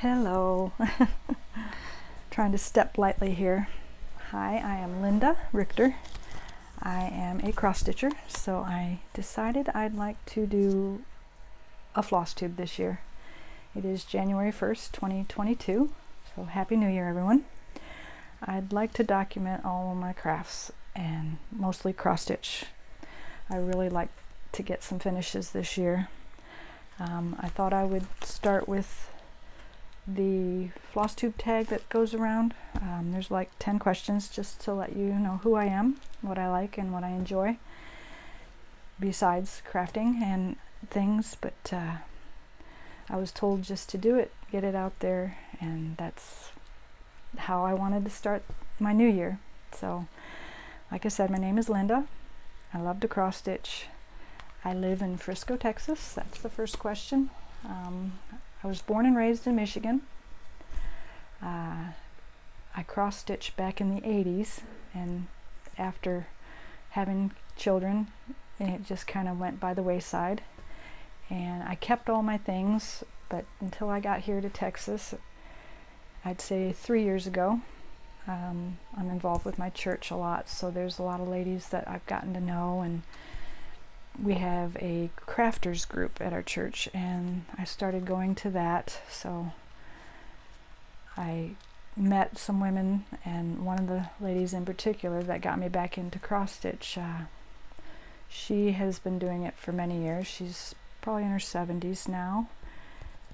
Hello. Trying to step lightly here. Hi, I am Linda Richter. I am a cross stitcher, so I decided I'd like to do a floss tube this year. It is January 1st, 2022, so Happy New Year, everyone. I'd like to document all of my crafts and mostly cross stitch. I really like to get some finishes this year. I thought I would start with the floss tube tag that goes around. There's like 10 questions just to let you know who I am, what I like and what I enjoy besides crafting and things, but I was told just to do it, get it out there, and that's how I wanted to start my new year. So like I said, my name is Linda. I love to cross stitch. I live in Frisco, Texas. That's the first question. I was born and raised in Michigan. I cross stitched back in the 80s, and after having children, it just kind of went by the wayside. And I kept all my things, but until I got here to Texas, I'd say 3 years ago, I'm involved with my church a lot, so there's a lot of ladies that I've gotten to know, and we have a crafters group at our church, and I started going to that. So I met some women, and one of the ladies in particular that got me back into cross stitch, she has been doing it for many years. She's probably in her 70s now,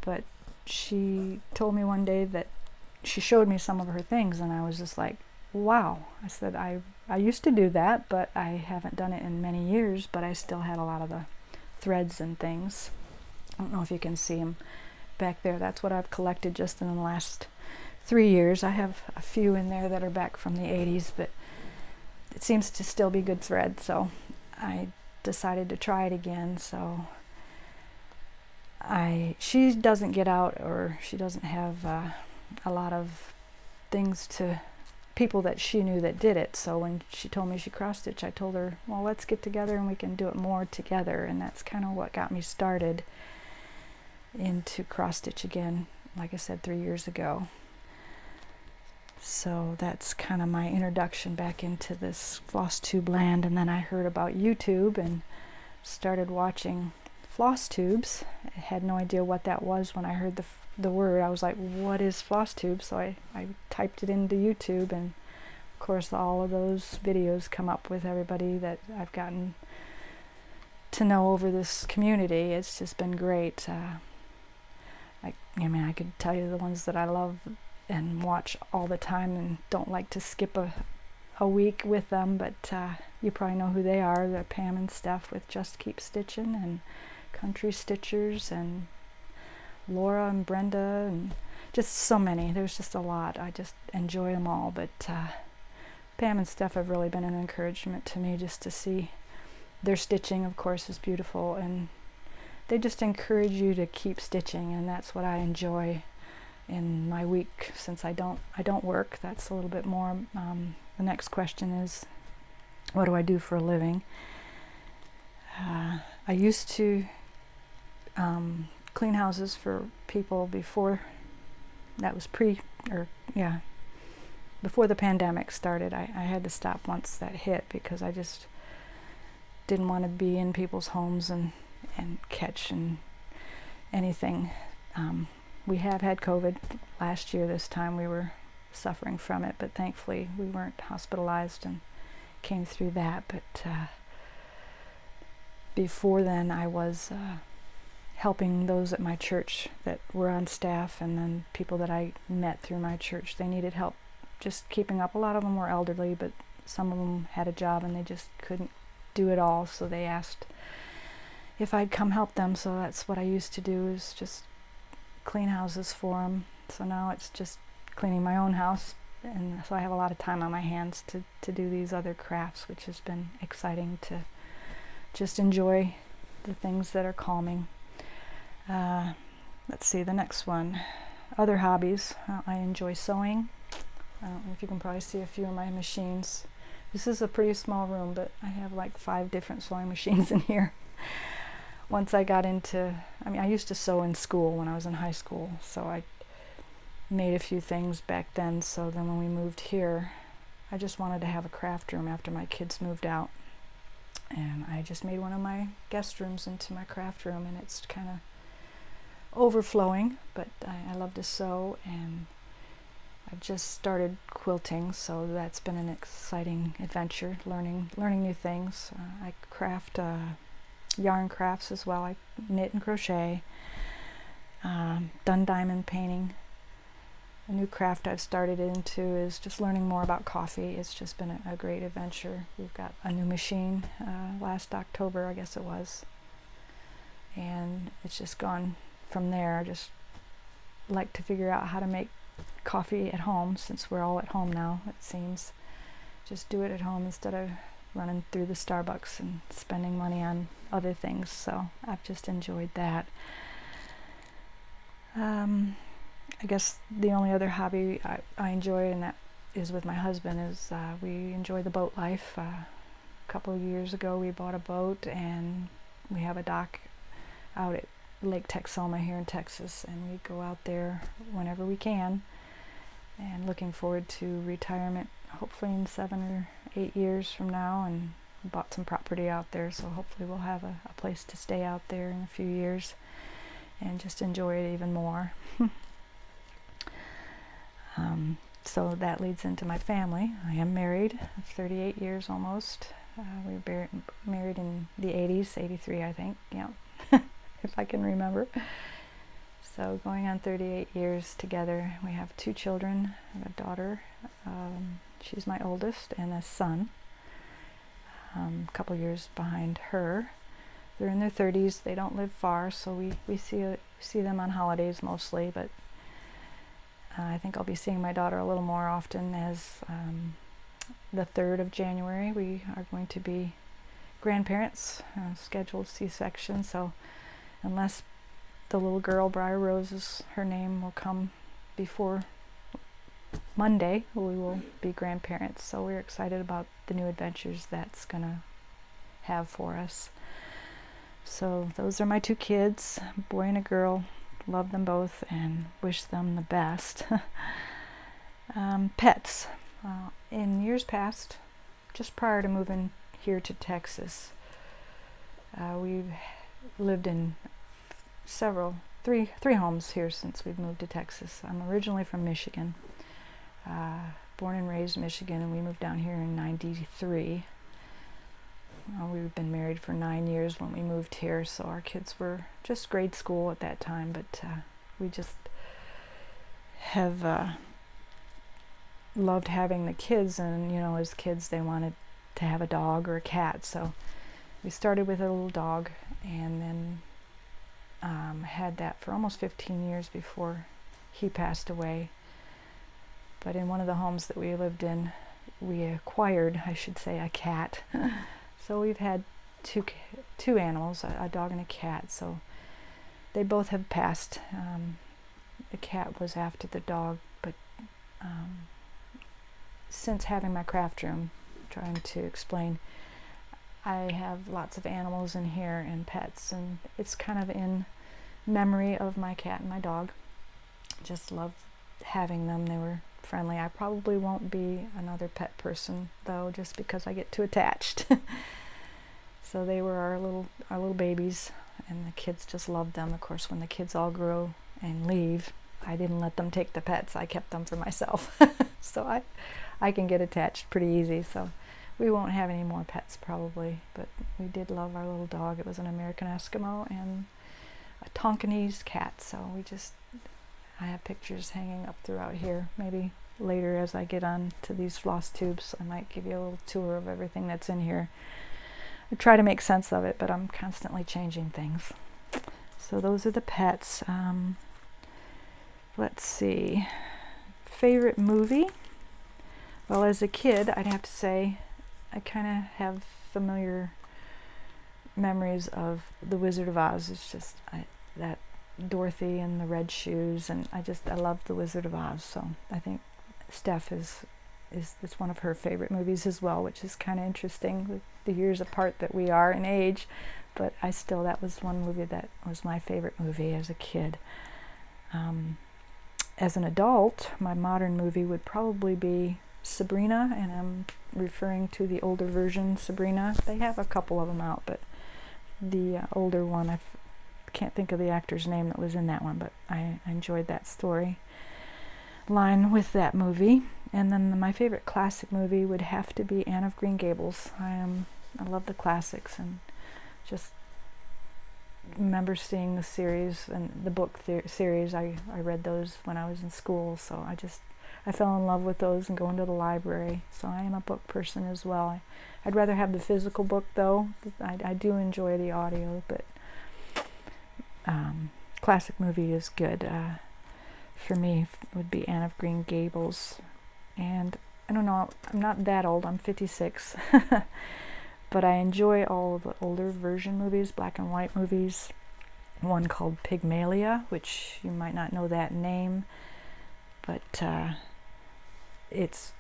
but she told me one day that she showed me some of her things, and I was just like, wow. I said, I used to do that, but I haven't done it in many years, but I still had a lot of the threads and things. I don't know if you can see them back there. That's what I've collected just in the last 3 years. I have a few in there that are back from the 80s, but it seems to still be good thread, so I decided to try it again. So she doesn't get out, or she doesn't have a lot of things to people that she knew that did it. So when she told me she cross stitched, I told her, well, let's get together and we can do it more together. And that's kind of what got me started into cross stitch again, like I said, 3 years ago. So that's kind of my introduction back into this floss tube land. And then I heard about YouTube and started watching floss tubes. I had no idea what that was when I heard the word. I was like, what is floss tube? So I typed it into YouTube, and of course all of those videos come up with everybody that I've gotten to know over this community. It's just been great. I mean, I could tell you the ones that I love and watch all the time and don't like to skip a week with them, but you probably know who they are. They're Pam and Steph with Just Keep Stitchin', and Country Stitchers, and Laura and Brenda, and just so many. There's just a lot. I just enjoy them all, but Pam and Steph have really been an encouragement to me, just to see their stitching, of course, is beautiful, and they just encourage you to keep stitching, and that's what I enjoy in my week. Since I don't work, that's a little bit more. The next question is, what do I do for a living? I used to clean houses for people before that was before the pandemic started. I had to stop once that hit, because I just didn't want to be in people's homes and catch anything. We have had COVID last year. This time we were suffering from it, but thankfully we weren't hospitalized and came through that. But before then I was helping those at my church that were on staff, and then people that I met through my church. They needed help just keeping up. A lot of them were elderly, but some of them had a job and they just couldn't do it all, so they asked if I'd come help them. So that's what I used to do, is just clean houses for them. So now it's just cleaning my own house, and so I have a lot of time on my hands to do these other crafts, which has been exciting to just enjoy the things that are calming. Let's see, the next one. Other hobbies. I enjoy sewing. I don't know if you can probably see a few of my machines. This is a pretty small room, but I have like 5 different sewing machines in here. Once I got into, I used to sew in school when I was in high school, so I made a few things back then, so then when we moved here, I just wanted to have a craft room after my kids moved out. And I just made one of my guest rooms into my craft room, and it's kind of overflowing, but I love to sew, and I've just started quilting, so that's been an exciting adventure, learning new things. I craft yarn crafts as well. I knit and crochet, done diamond painting. A new craft I've started into is just learning more about coffee. It's just been a great adventure. We've got a new machine last October, I guess it was, and it's just gone from there. I just like to figure out how to make coffee at home, since we're all at home now, it seems. Just do it at home instead of running through the Starbucks and spending money on other things. So I've just enjoyed that. I guess the only other hobby I enjoy, and that is with my husband, is we enjoy the boat life. A couple of years ago we bought a boat, and we have a dock out at Lake Texoma here in Texas, and we go out there whenever we can, and looking forward to retirement hopefully in 7 or 8 years from now, and bought some property out there, so hopefully we'll have a place to stay out there in a few years and just enjoy it even more. So that leads into my family. I am married, 38 years almost. We were married in the 80s, 83 I think, yeah, if I can remember. So going on 38 years together. We have 2 children. I have a daughter, she's my oldest, and a son, a couple years behind her. They're in their 30s. They don't live far, so we see them on holidays mostly, but I think I'll be seeing my daughter a little more often, as the 3rd of January we are going to be grandparents, scheduled C-section, so unless the little girl, Briar Rose, her name, will come before Monday, we will be grandparents. So we're excited about the new adventures that's gonna have for us. So those are my 2 kids, a boy and a girl. Love them both and wish them the best. Pets. In years past, just prior to moving here to Texas, we've lived in three homes here since we've moved to Texas. I'm originally from Michigan, born and raised in Michigan, and we moved down here in '93. We've been married for 9 years when we moved here, so our kids were just grade school at that time, but we just have loved having the kids, and you know, as kids they wanted to have a dog or a cat, so we started with a little dog, and then had that for almost 15 years before he passed away. But in one of the homes that we lived in, we acquired, I should say, a cat. So we've had two animals, a dog and a cat, so they both have passed. The cat was after the dog, but since having my craft room, trying to explain, I have lots of animals in here and pets, and it's kind of in memory of my cat and my dog. Just love having them. They were friendly. I probably won't be another pet person though, just because I get too attached. So they were our little babies, and the kids just loved them. Of course, when the kids all grow and leave, I didn't let them take the pets. I kept them for myself. So I can get attached pretty easy. So we won't have any more pets probably, but we did love our little dog. It was an American Eskimo and a Tonkinese cat. So I have pictures hanging up throughout here. Maybe later as I get on to these floss tubes, I might give you a little tour of everything that's in here. I try to make sense of it, but I'm constantly changing things. So those are the pets. Let's see. Favorite movie? Well, as a kid, I'd have to say I kind of have familiar memories of The Wizard of Oz. It's just that Dorothy and the red shoes, and I love The Wizard of Oz. So I think Steph is one of her favorite movies as well, which is kind of interesting with the years apart that we are in age, but that was one movie that was my favorite movie as a kid. As an adult, my modern movie would probably be Sabrina, and I'm referring to the older version, Sabrina. They have a couple of them out, but the older one, I can't think of the actor's name that was in that one, but I enjoyed that story line with that movie. And then my favorite classic movie would have to be Anne of Green Gables. I love the classics, and just remember seeing the series and the book series. I read those when I was in school, so I fell in love with those and going to the library. So I am a book person as well. I'd rather have the physical book though. I do enjoy the audio, but classic movie is good. For me, would be Anne of Green Gables. And I don't know, I'm not that old, I'm 56. But I enjoy all of the older version movies, black and white movies. One called Pygmalion, which you might not know that name, but it's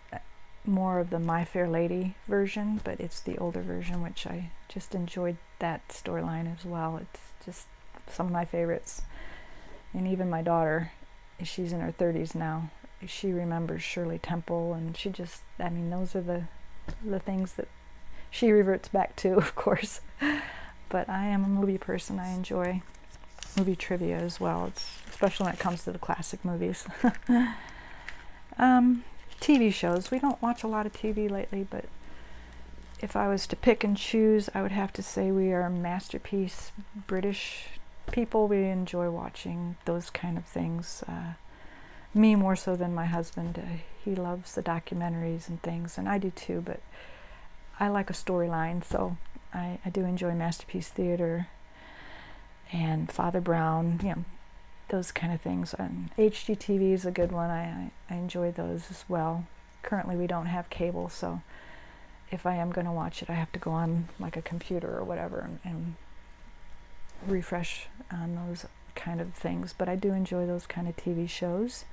more of the My Fair Lady version, but it's the older version, which I just enjoyed that storyline as well. It's just some of my favorites. And even my daughter, she's in her 30s now, she remembers Shirley Temple, and she just, I mean, those are the things that she reverts back to, of course. But I am a movie person. I enjoy movie trivia as well, especially when it comes to the classic movies. TV shows. We don't watch a lot of TV lately, but if I was to pick and choose, I would have to say we are masterpiece British people. We enjoy watching those kind of things. Me more so than my husband. He loves the documentaries and things, and I do too, but I like a storyline, so I do enjoy Masterpiece Theater and Father Brown, you know, those kind of things. And HGTV is a good one. I enjoy those as well. Currently we don't have cable, so if I am going to watch it, I have to go on like a computer or whatever and refresh on those kind of things. But I do enjoy those kind of TV shows.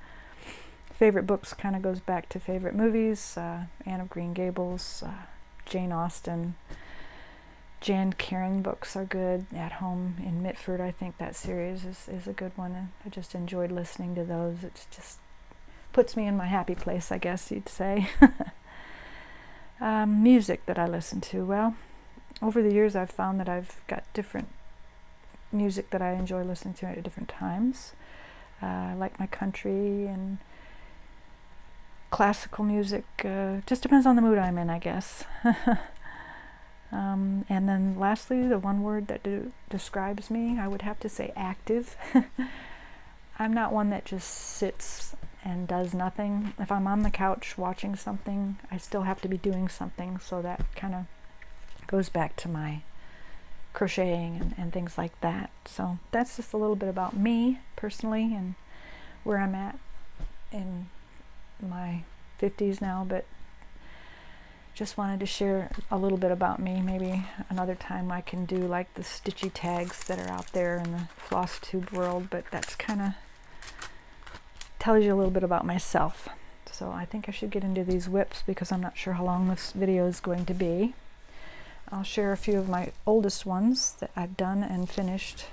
Favorite books kind of goes back to favorite movies. Anne of Green Gables, Jane Austen. Jan Karing books are good. At Home in Mitford, I think that series is a good one. And I just enjoyed listening to those. It just puts me in my happy place, I guess you'd say. Music that I listen to. Well, over the years I've found that I've got different music that I enjoy listening to at different times. I like my country and classical music. Just depends on the mood I'm in, I guess. And then lastly, the one word that describes me, I would have to say active. I'm not one that just sits and does nothing. If I'm on the couch watching something, I still have to be doing something, so that kind of goes back to my crocheting and things like that. So that's just a little bit about me personally and where I'm at in my 50s now, but just wanted to share a little bit about me. Maybe another time I can do like the stitchy tags that are out there in the Flosstube world, but that's kind of tells you a little bit about myself. So I think I should get into these WIPs because I'm not sure how long this video is going to be. I'll share a few of my oldest ones that I've done and finished.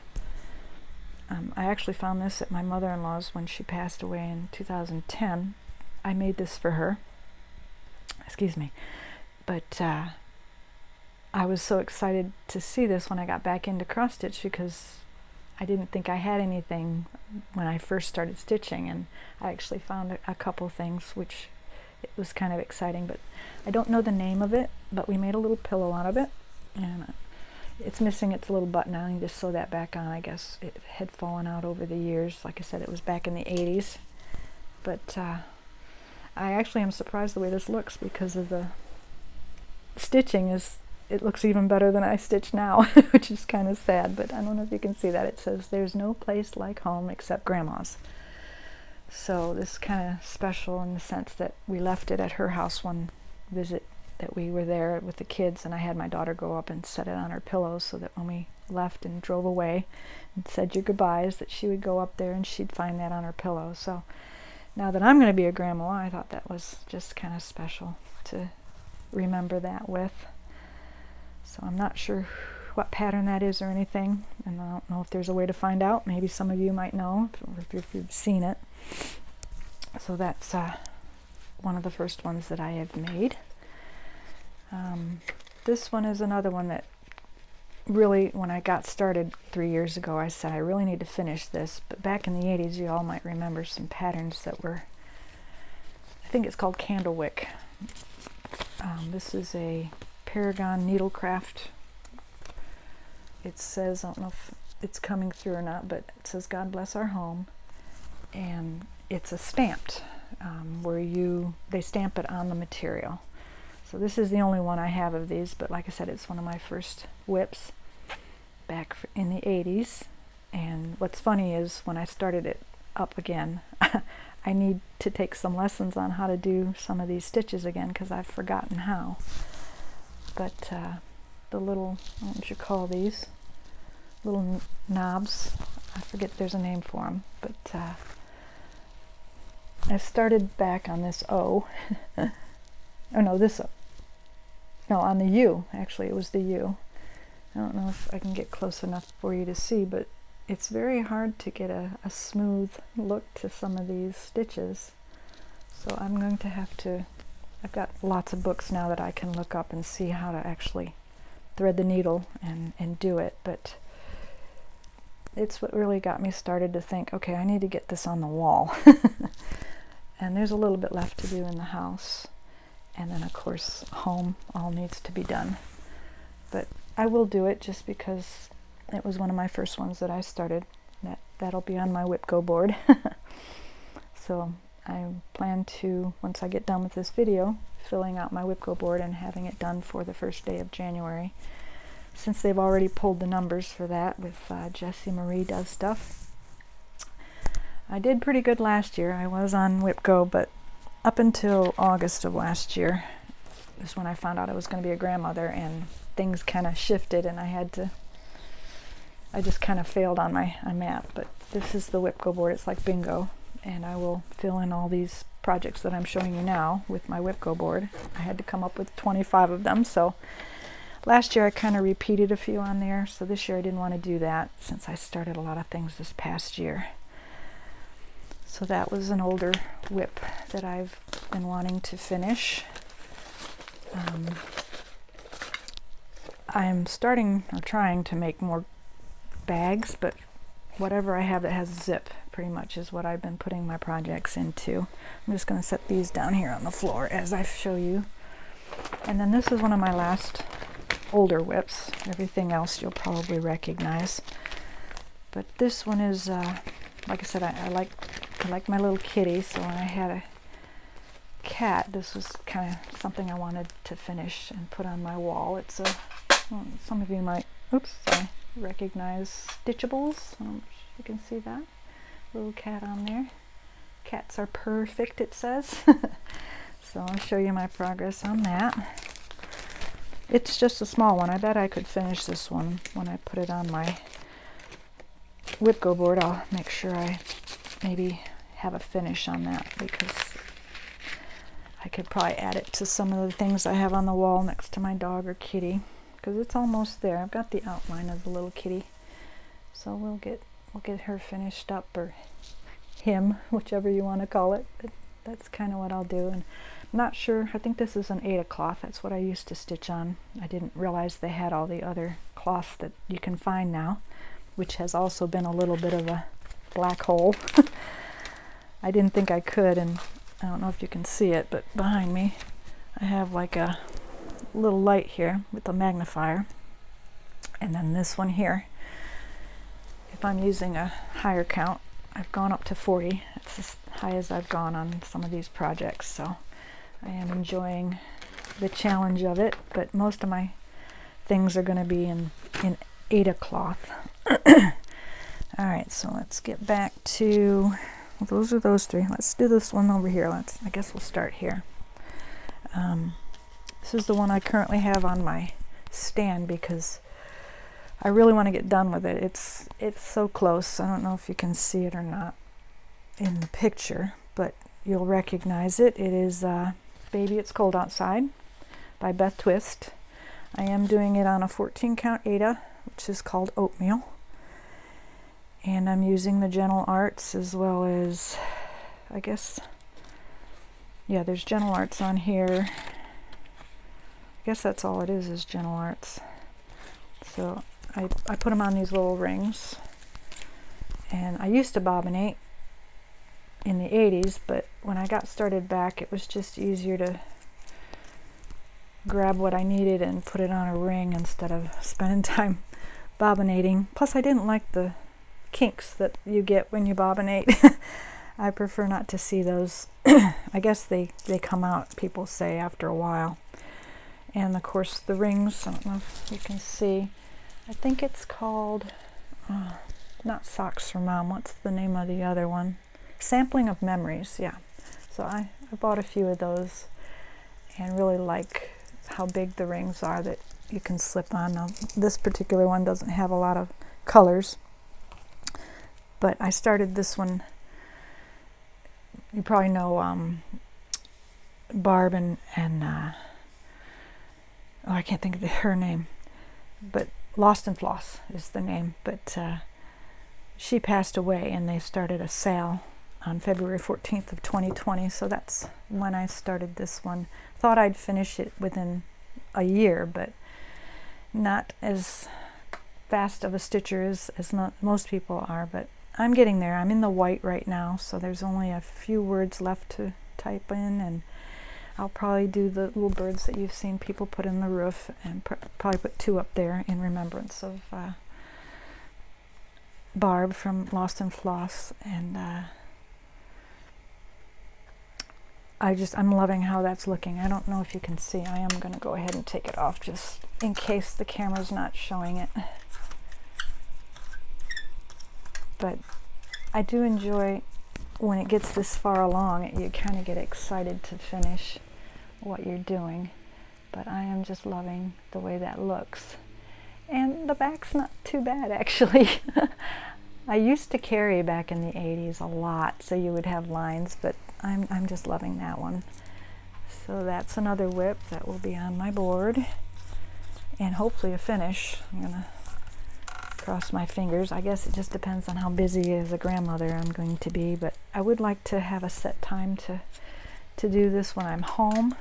I actually found this at my mother-in-law's when she passed away in 2010. I made this for her. Excuse me. But I was so excited to see this when I got back into cross stitch because I didn't think I had anything when I first started stitching, and I actually found a couple things which it was kind of exciting, but I don't know the name of it, but we made a little pillow out of it, and it's missing its little button. I need to sew that back on. I guess it had fallen out over the years. Like I said, it was back in the 80s, but I actually am surprised the way this looks because of the stitching. It looks even better than I stitch now, which is kind of sad, but I don't know if you can see that. It says, "There's no place like home except Grandma's." So this is kind of special in the sense that we left it at her house one visit that we were there with the kids, and I had my daughter go up and set it on her pillow so that when we left and drove away and said your goodbyes, that she would go up there and she'd find that on her pillow. So now that I'm going to be a grandma, I thought that was just kind of special to remember that with. So I'm not sure what pattern that is or anything, and I don't know if there's a way to find out. Maybe some of you might know, or if you've seen it. So that's one of the first ones that I have made. This one is another one that really, when I got started 3 years ago, I said I really need to finish this. But back in the 80s, you all might remember some patterns that were, I think it's called candlewick. This is a Paragon Needlecraft. It says, I don't know if it's coming through or not, but it says God Bless Our Home. And it's a stamped, where they stamp it on the material. So this is the only one I have of these, but like I said, it's one of my first WIPs back in the 80s. And what's funny is when I started it up again, I need to take some lessons on how to do some of these stitches again, because I've forgotten how. But the little, what you call these, little knobs, I forget there's a name for them, but I started back on this O. Oh no, this O. No, on the U. Actually, it was the U. I don't know if I can get close enough for you to see, but it's very hard to get a smooth look to some of these stitches. So I'm going to have to, I've got lots of books now that I can look up and see how to actually thread the needle and do it, but it's what really got me started to think, okay, I need to get this on the wall. And there's a little bit left to do in the house. And then, of course, home all needs to be done. But I will do it just because it was one of my first ones that I started. That'll be on my WIPGO board. So I plan to, once I get done with this video, filling out my WIPGO board and having it done for the first day of January. Since they've already pulled the numbers for that with Jessie Marie Does Stuff. I did pretty good last year. I was on WIPGO, but up until August of last year is when I found out I was going to be a grandmother, and things kind of shifted, and I just kind of failed on my map. But this is the WIPGO board. It's like bingo, and I will fill in all these projects that I'm showing you now with my WIPGO board. I had to come up with 25 of them, so last year I kind of repeated a few on there, so this year I didn't want to do that since I started a lot of things this past year. So that was an older WIP that I've been wanting to finish. I'm starting or trying to make more bags, but whatever I have that has a zip pretty much is what I've been putting my projects into. I'm just going to set these down here on the floor as I show you. And then this is one of my last older WIPs. Everything else you'll probably recognize. But this one is, like I said, I like my little kitty, so when I had a cat, this was kind of something I wanted to finish and put on my wall. It's a, well, some of you might, recognize Stitchables. You can see that little cat on there. Cats are perfect, it says. So I'll show you my progress on that. It's just a small one. I bet I could finish this one when I put it on my WIPGO board. I'll make sure I maybe have a finish on that, because I could probably add it to some of the things I have on the wall next to my dog or kitty, because it's almost there. I've got the outline of the little kitty, so we'll get her finished up, or him, whichever you want to call it. But that's kind of what I'll do. And I'm not sure, I think this is an Ada cloth. That's what I used to stitch on. I didn't realize they had all the other cloths that you can find now, which has also been a little bit of a black hole. I didn't think I could, and I don't know if you can see it, but behind me I have like a little light here with a magnifier, and then this one here, if I'm using a higher count, I've gone up to 40. That's as high as I've gone on some of these projects, so I am enjoying the challenge of it. But most of my things are going to be in Ada cloth. Alright, so let's get back to, well, those are those three. Let's do this one over here. I guess we'll start here. This is the one I currently have on my stand because I really want to get done with it. It's so close. I don't know if you can see it or not in the picture, but you'll recognize it. It is Baby It's Cold Outside by Beth Twist. I am doing it on a 14 count Ada, which is called Oatmeal. And I'm using the Gentle Arts as well as, I guess, yeah, there's Gentle Arts on here. I guess that's all it is Gentle Arts. So I put them on these little rings. And I used to bobbinate in the 80s, but when I got started back, it was just easier to grab what I needed and put it on a ring instead of spending time bobbinating. Plus, I didn't like the kinks that you get when you bobbinate. I prefer not to see those. I guess they come out, people say, after a while. And of course the rings, I don't know if you can see, I think it's called, not Socks for Mom, what's the name of the other one? Sampling of Memories, yeah. So I bought a few of those and really like how big the rings are that you can slip on. Now, this particular one doesn't have a lot of colors, but I started this one, you probably know Barb and I can't think of her name, but Lost and Floss is the name, but she passed away and they started a sale on February 14th of 2020, so that's when I started this one. Thought I'd finish it within a year, but not as fast of a stitcher as most people are, but I'm getting there. I'm in the white right now, so there's only a few words left to type in, and I'll probably do the little birds that you've seen people put in the roof, and probably put 2 up there in remembrance of Barb from Lost and Floss. And I'm loving how that's looking. I don't know if you can see. I am going to go ahead and take it off just in case the camera's not showing it. But I do enjoy when it gets this far along, you kind of get excited to finish what you're doing. But I am just loving the way that looks. And the back's not too bad, actually. I used to carry back in the 80s a lot, so you would have lines, but I'm just loving that one. So that's another WIP that will be on my board, and hopefully a finish. I'm gonna cross my fingers. I guess it just depends on how busy as a grandmother I'm going to be, but I would like to have a set time to do this when I'm home.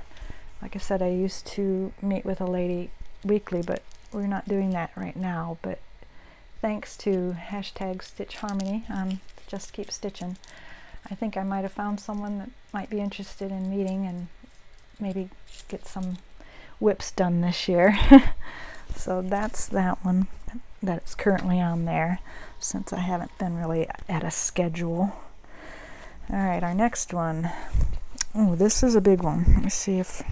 Like I said, I used to meet with a lady weekly, but we're not doing that right now. But thanks to #StitchHarmony on Just Keep Stitching, I think I might have found someone that might be interested in meeting and maybe get some WIPs done this year. So that's that one that's currently on there, since I haven't been really at a schedule. All right, our next one. Oh, this is a big one. Let me see if,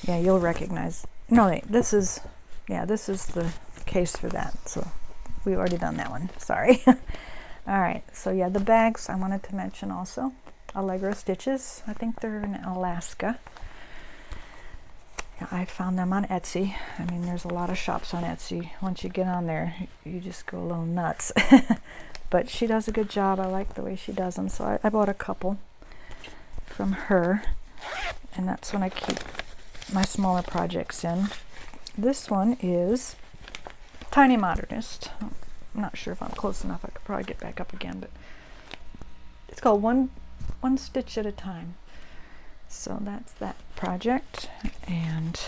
yeah, you'll recognize. No, wait, this is the case for that. So we've already done that one. Sorry. All right, so yeah, the bags I wanted to mention also. Allegro Stitches. I think they're in Alaska. Yeah, I found them on Etsy. I mean, there's a lot of shops on Etsy. Once you get on there, you just go a little nuts. But she does a good job. I like the way she does them. So I bought a couple from her, and that's when I keep my smaller projects in. This one is Tiny Modernist. I'm not sure if I'm close enough. I could probably get back up again, but it's called One Stitch at a Time. So that's that project, and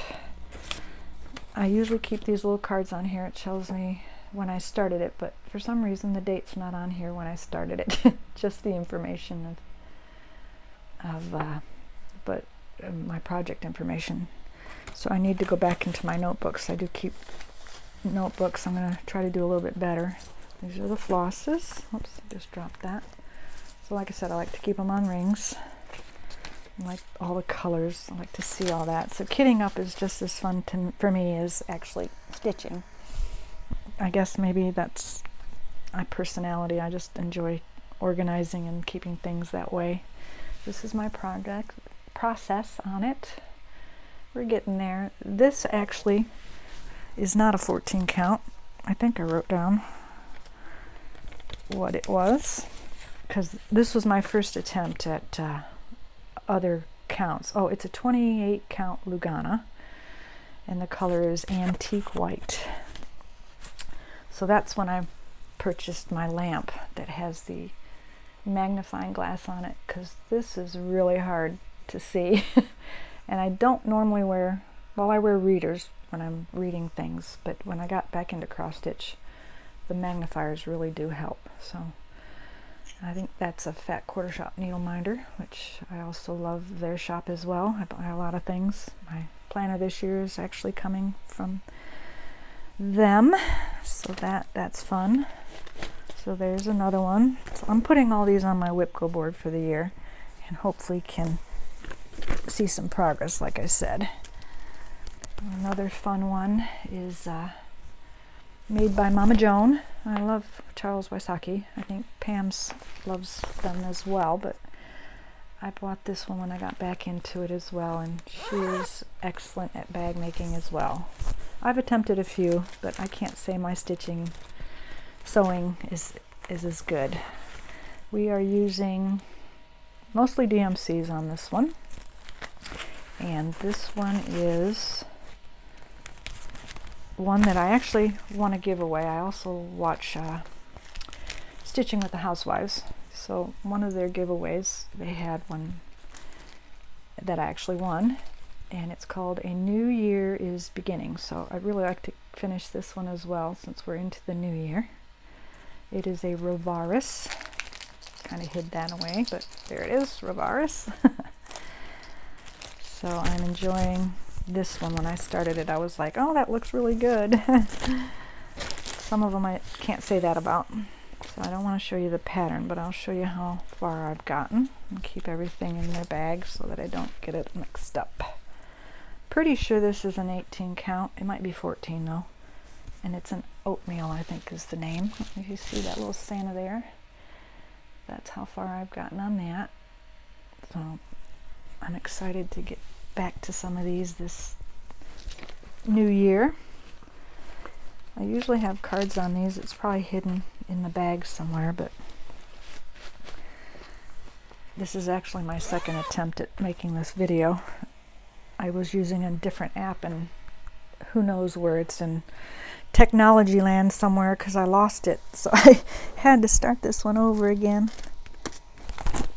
I usually keep these little cards on here. It tells me when I started it, but for some reason the date's not on here when I started it. Just the information of my project information. So I need to go back into my notebooks. I do keep notebooks. I'm going to try to do a little bit better. These are the flosses. Oops, I just dropped that. So like I said, I like to keep them on rings. I like all the colors. I like to see all that. So kitting up is just as fun for me as actually stitching. I guess maybe that's my personality. I just enjoy organizing and keeping things that way. This is my process on it. We're getting there. This actually is not a 14 count. I think I wrote down what it was, because this was my first attempt at other counts. Oh, it's a 28 count Lugana, and the color is Antique White. So that's when I purchased my lamp that has the magnifying glass on it because this is really hard to see. And I don't normally wear, well, I wear readers when I'm reading things, but when I got back into cross stitch, the magnifiers really do help. So I think that's a Fat Quarter Shop needle minder, which I also love their shop as well. I buy a lot of things. My planner this year is actually coming from them, so that's fun. So there's another one. So I'm putting all these on my WIPGO board for the year and hopefully can see some progress, like I said. Another fun one is made by Mama Joan. I love Charles Wysocki. I think Pam's loves them as well, but I bought this one when I got back into it as well, and she is excellent at bag making as well. I've attempted a few, but I can't say my sewing is as good. We are using mostly DMCs on this one, and this one is one that I actually want to give away. I also watch Stitching with the Housewives, so one of their giveaways, they had one that I actually won, and it's called A New Year is Beginning. So I'd really like to finish this one as well since we're into the new year. It is a Rovaris. Kind of hid that away, but there it is, Rovaris. So I'm enjoying this one. When I started it, I was like, oh, that looks really good. Some of them I can't say that about. So I don't want to show you the pattern, but I'll show you how far I've gotten and keep everything in their bag so that I don't get it mixed up. Pretty sure this is an 18 count. It might be 14 though. And it's an oatmeal, I think is the name. If you see that little Santa there, that's how far I've gotten on that. So I'm excited to get back to some of these this new year. I usually have cards on these. It's probably hidden in the bag somewhere, but this is actually my second attempt at making this video. I was using a different app, and who knows where it's in technology land somewhere because I lost it, so I had to start this one over again.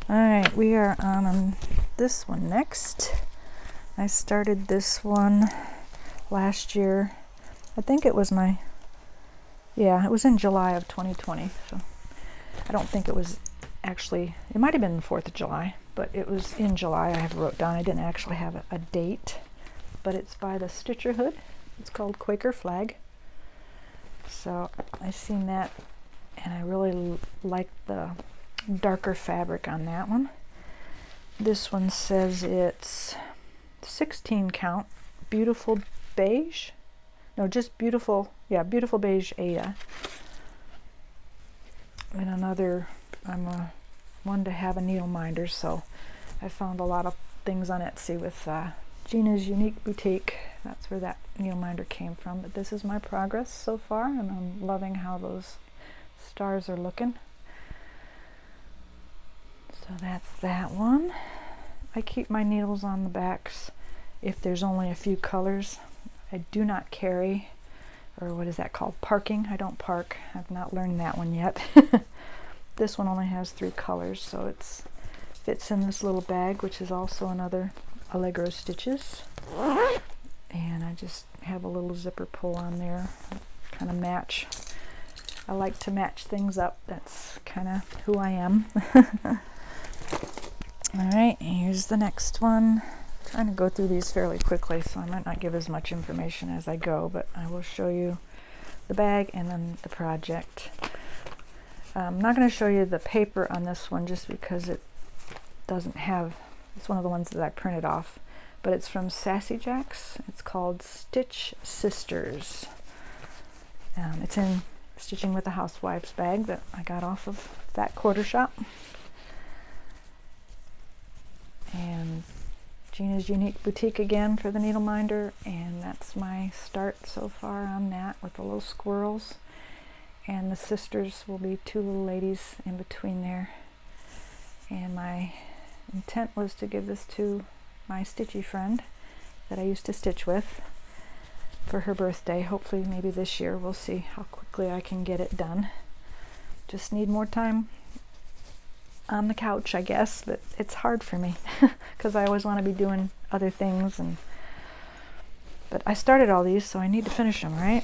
Alright, we are on this one next. I started this one last year. I think it was it was in July of 2020, so I don't think it was actually, it might have been the 4th of July, but it was in July. I have wrote down, I didn't actually have a date, but it's by the Stitcher Hood. It's called Quaker Flag. So I seen that, and I really like the darker fabric on that one. This one says it's 16 count, beautiful beige. No, just beautiful, yeah, beautiful beige Ada. And another, I'm one to have a needle minder, so I found a lot of things on Etsy with Gina's Unique Boutique. That's where that needle minder came from. But this is my progress so far, and I'm loving how those stars are looking. So that's that one. I keep my needles on the backs if there's only a few colors. I do not carry, or what is that called, parking. I don't park. I've not learned that one yet. This one only has 3 colors, so it fits in this little bag, which is also another Allegro Stitches. And I just have a little zipper pull on there, kind of match. I like to match things up. That's kind of who I am. Alright, here's the next one. I'm trying to go through these fairly quickly, so I might not give as much information as I go, but I will show you the bag and then the project. I'm not going to show you the paper on this one just because it doesn't have, it's one of the ones that I printed off, but it's from Sassy Jacks. It's called Stitch Sisters. It's in Stitching with the Housewives bag that I got off of Fat Quarter Shop. And Gina's Unique Boutique again for the needle minder, and that's my start so far on that with the little squirrels. And the sisters will be 2 little ladies in between there. And my intent was to give this to my stitchy friend that I used to stitch with for her birthday. Hopefully maybe this year. We'll see how quickly I can get it done. Just need more time on the couch, I guess, but it's hard for me because I always want to be doing other things. But I started all these, so I need to finish them, right?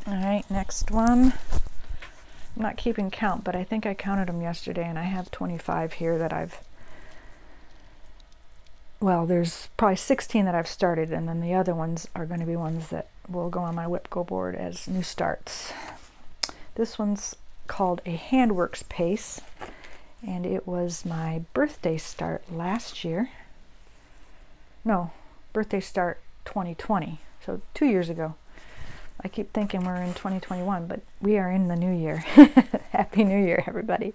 All right, next one. I'm not keeping count, but I think I counted them yesterday, and I have 25 here that well, there's probably 16 that I've started, and then the other ones are going to be ones that will go on my WIPGO board as new starts. This one's called a Handworks Pace, and it was my birthday start last year. No, birthday start 2020, so 2 years ago. I keep thinking we're in 2021, but we are in the new year. Happy New Year, everybody.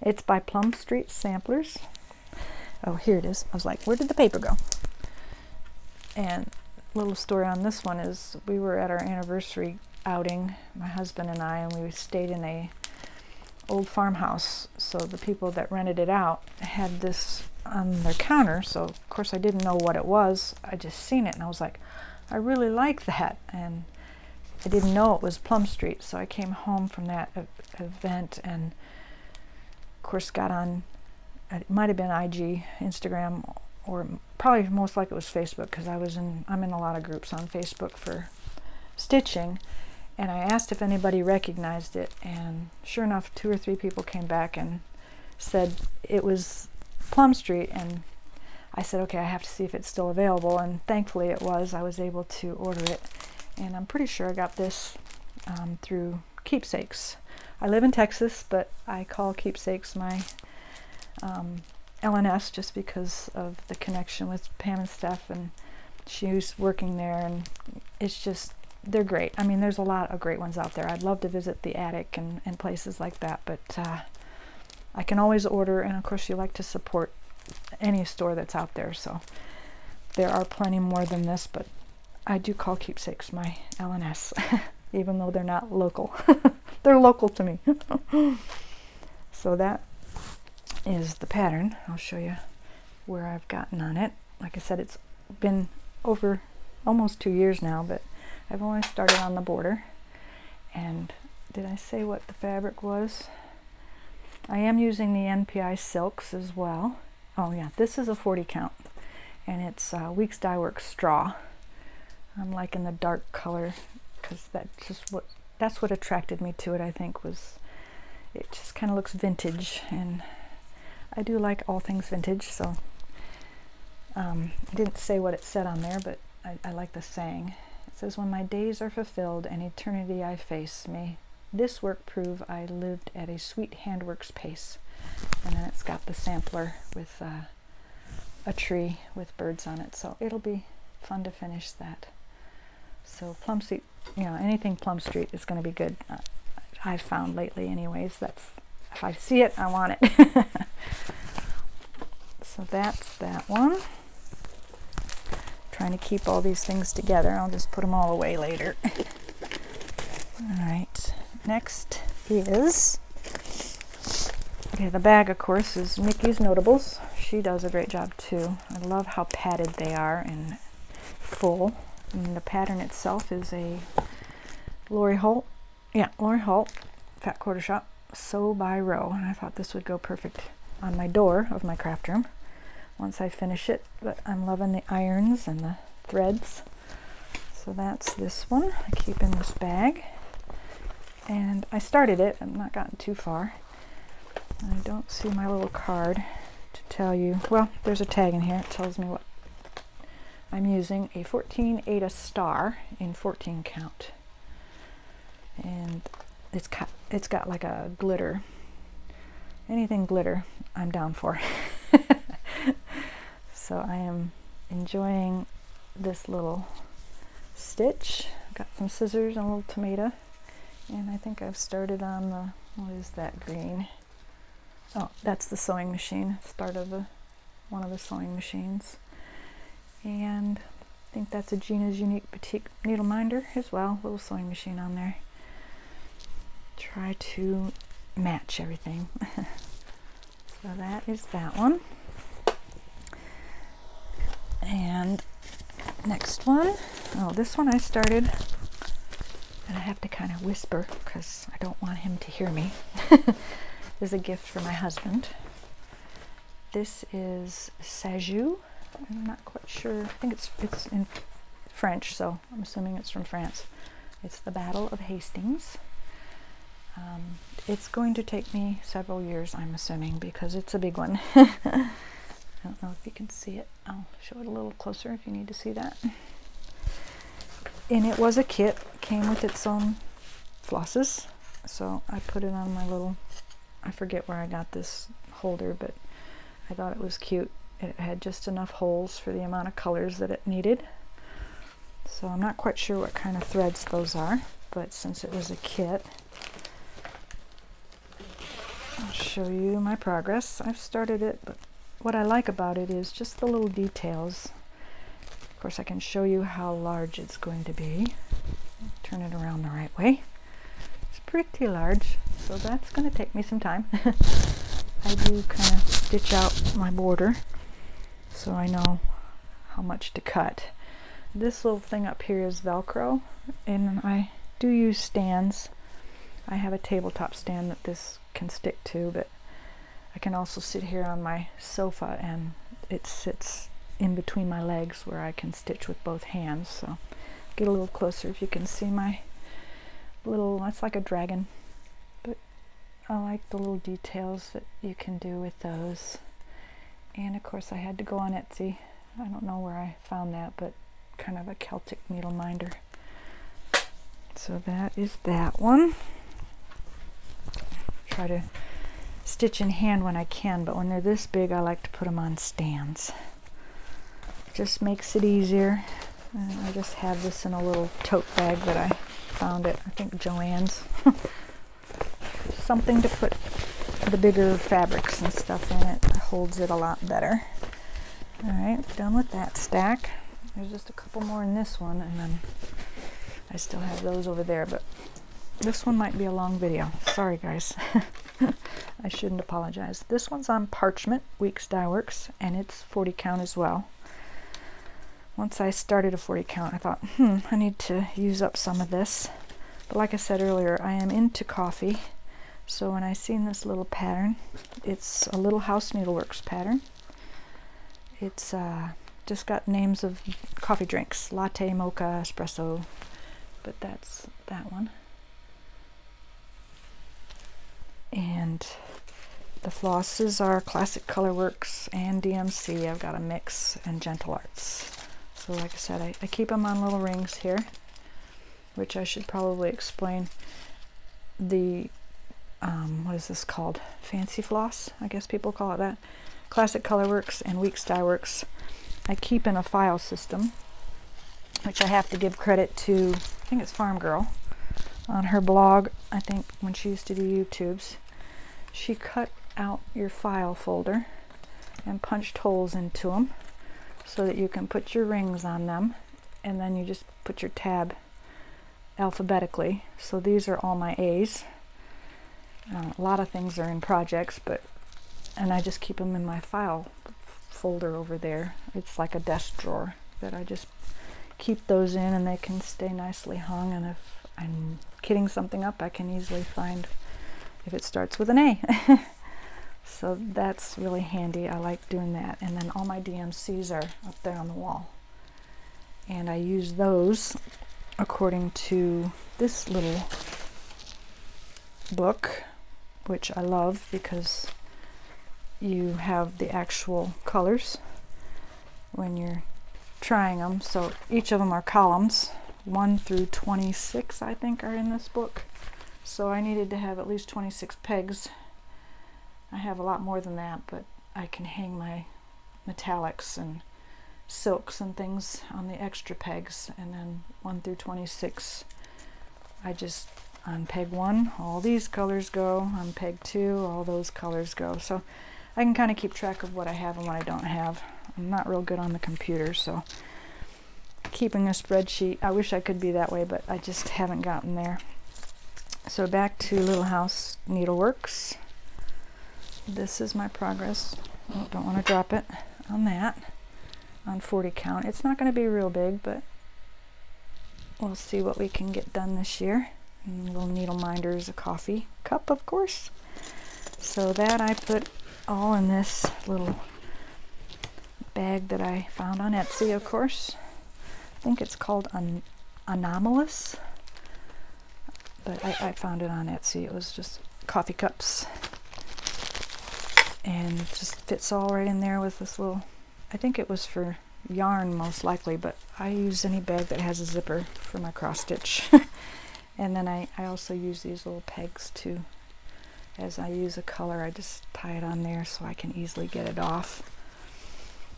It's by Plum Street Samplers. Oh, here it is. I was like, where did the paper go? And little story on this one is we were at our anniversary outing, my husband and I, and we stayed in a old farmhouse. So the people that rented it out had this on their counter. So of course I didn't know what it was. I just seen it and I was like, I really like that, and I didn't know it was Plum Street, so I came home from that event and of course got on, it might have been IG, Instagram, or probably most likely it was Facebook, because I'm in a lot of groups on Facebook for stitching, and I asked if anybody recognized it, and sure enough 2 or 3 people came back and said it was Plum Street, and I said, okay, I have to see if it's still available, and thankfully it was. I was able to order it, and I'm pretty sure I got this through Keepsakes. I live in Texas, but I call Keepsakes my LNS just because of the connection with Pam and Steph, and she's working there, and it's just, they're great. I mean, there's a lot of great ones out there. I'd love to visit the attic and places like that, but I can always order, and of course you like to support any store that's out there, so there are plenty more than this, but I do call Keepsakes my LNS even though they're not local. They're local to me. So that is the pattern. I'll show you where I've gotten on it. Like I said, it's been over almost 2 years now, but I've only started on the border. And did I say what the fabric was? I am using the NPI silks as well. Oh yeah, this is a 40 count, and it's Weeks Dye Works straw. I'm liking the dark color because that's what attracted me to it. I think was it just kind of looks vintage, and I do like all things vintage. So I didn't say what it said on there, but I like the saying. It says, "When my days are fulfilled and eternity I face, may this work prove I lived at a sweet handworks pace." And then it's got the sampler with a tree with birds on it, so it'll be fun to finish that. So Plum Street, you know, anything Plum Street is going to be good. I've found lately anyways. That's, if I see it, I want it. So that's that one. Trying to keep all these things together. I'll just put them all away later. All right, next is, okay, the bag of course is Nikki's Notables. She does a great job too. I love how padded they are and full. And the pattern itself is a Lori Holt Fat Quarter Shop Sew by Row, and I thought this would go perfect on my door of my craft room once I finish it. But I'm loving the irons and the threads. So that's this one. I keep in this bag, and I started it. I've not gotten too far. I don't see my little card to tell you. Well, there's a tag in here. It tells me what I'm using. A 14 Ada Star in 14 count, and it's got like a glitter. Anything glitter, I'm down for. So I am enjoying this little stitch. I've got some scissors and a little tomato, and I think I've started on the, what is that green? Oh, that's the sewing machine. Start of one of the sewing machines. And I think that's a Gina's Unique Boutique needle minder as well. Little sewing machine on there. Try to match everything. So that is that one. And next one. Oh, this one I started, and I have to kind of whisper because I don't want him to hear me. is a gift for my husband. This is Sajou. I'm not quite sure. I think it's in French, so I'm assuming it's from France. It's the Battle of Hastings. It's going to take me several years, I'm assuming, because it's a big one. I don't know if you can see it. I'll show it a little closer if you need to see that. And it was a kit, came with its own flosses, so I put it on my little, I forget where I got this holder, but I thought it was cute. It had just enough holes for the amount of colors that it needed. So I'm not quite sure what kind of threads those are, but since it was a kit, I'll show you my progress. I've started it, but what I like about it is just the little details. Of course, I can show you how large it's going to be. Turn it around the right way. It's pretty large, so that's going to take me some time. I do kind of stitch out my border so I know how much to cut. This little thing up here is Velcro, and I do use stands. I have a tabletop stand that this can stick to, but I can also sit here on my sofa and it sits in between my legs where I can stitch with both hands. So get a little closer if you can see my little, that's like a dragon, but I like the little details that you can do with those. And of course I had to go on Etsy. I don't know where I found that, but kind of a Celtic needle minder. So that is that one. Try to stitch in hand when I can, but when they're this big I like to put them on stands. Just makes it easier. I just have this in a little tote bag that I found at, I think, Joann's. Something to put the bigger fabrics and stuff in it. It holds it a lot better. Alright, done with that stack. There's just a couple more in this one, and then I still have those over there, but this one might be a long video. Sorry guys. I shouldn't apologize. This one's on parchment, Weeks Dye Works, and it's 40 count as well. Once I started a 40 count, I thought, I need to use up some of this. But like I said earlier, I am into coffee. So when I seen this little pattern, it's a Little House Needleworks pattern. It's just got names of coffee drinks, latte, mocha, espresso, but that's that one. And the flosses are Classic Colorworks and DMC. I've got a mix, and Gentle Arts. So like I said, I keep them on little rings here, which I should probably explain. The, what is this called? Fancy floss, I guess people call it that. Classic Colorworks and Weeks Dye Works, I keep in a file system, which I have to give credit to, I think it's Farm Girl, on her blog, I think when she used to do YouTubes. She cut out your file folder and punched holes into them so that you can put your rings on them, and then you just put your tab alphabetically. So these are all my A's. A lot of things are in projects, and I just keep them in my file folder over there. It's like a desk drawer that I just keep those in, and they can stay nicely hung, and if I'm kitting something up, I can easily find if it starts with an A. So that's really handy. I like doing that. And then all my DMCs are up there on the wall, and I use those according to this little book, which I love because you have the actual colors when you're trying them. So each of them are columns. 1 through 26 I think are in this book, so I needed to have at least 26 pegs. I have a lot more than that, but I can hang my metallics and silks and things on the extra pegs, and then 1 through 26 I just, on peg 1 all these colors go, on peg 2 all those colors go, so I can kind of keep track of what I have and what I don't have. I'm not real good on the computer, so keeping a spreadsheet, I wish I could be that way, but I just haven't gotten there. So back to Little House Needleworks. This is my progress. Oh, don't want to drop it on that, on 40 count. It's not going to be real big, but we'll see what we can get done this year. And little needle minders, a coffee cup, of course. So that I put all in this little bag that I found on Etsy, of course. I think it's called Anomalous, but I found it on Etsy. It was just coffee cups, and it just fits all right in there with this little, I think it was for yarn most likely, but I use any bag that has a zipper for my cross stitch. And then I also use these little pegs too. As I use a color, I just tie it on there so I can easily get it off,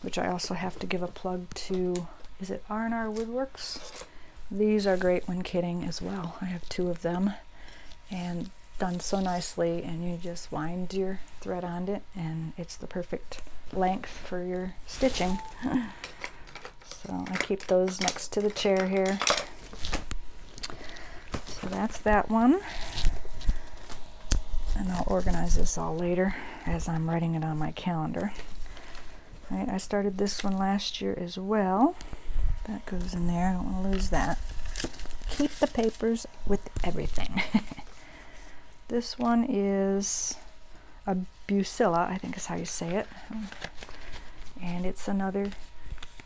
which I also have to give a plug to, is it R&R Woodworks? These are great when kitting as well. I have 2 of them, and done so nicely, and you just wind your thread on it and it's the perfect length for your stitching. So I keep those next to the chair here. So that's that one. And I'll organize this all later as I'm writing it on my calendar. All right, I started this one last year as well. That goes in there, I don't want to lose that. Keep the papers with everything. This one is a Bucilla, I think is how you say it. And it's another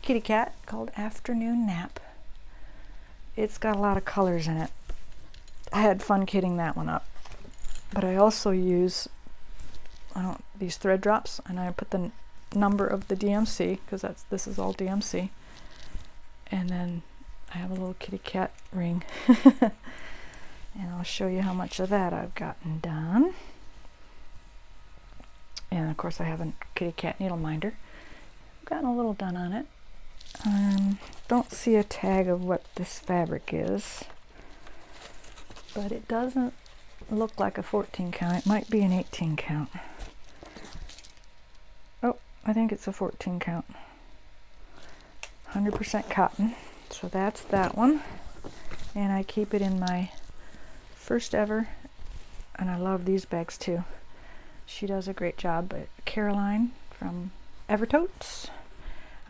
kitty cat called Afternoon Nap. It's got a lot of colors in it. I had fun kitting that one up. But I also use these thread drops, and I put the number of the DMC, because this is all DMC. And then I have a little kitty cat ring. And I'll show you how much of that I've gotten done. And of course I have a kitty cat needle minder. I've gotten a little done on it. Don't see a tag of what this fabric is, but it doesn't look like a 14 count. It might be an 18 count. Oh, I think it's a 14 count. 100% cotton. So that's that one. And I keep it in my first ever, and I love these bags too. She does a great job, but Caroline from Evertotes.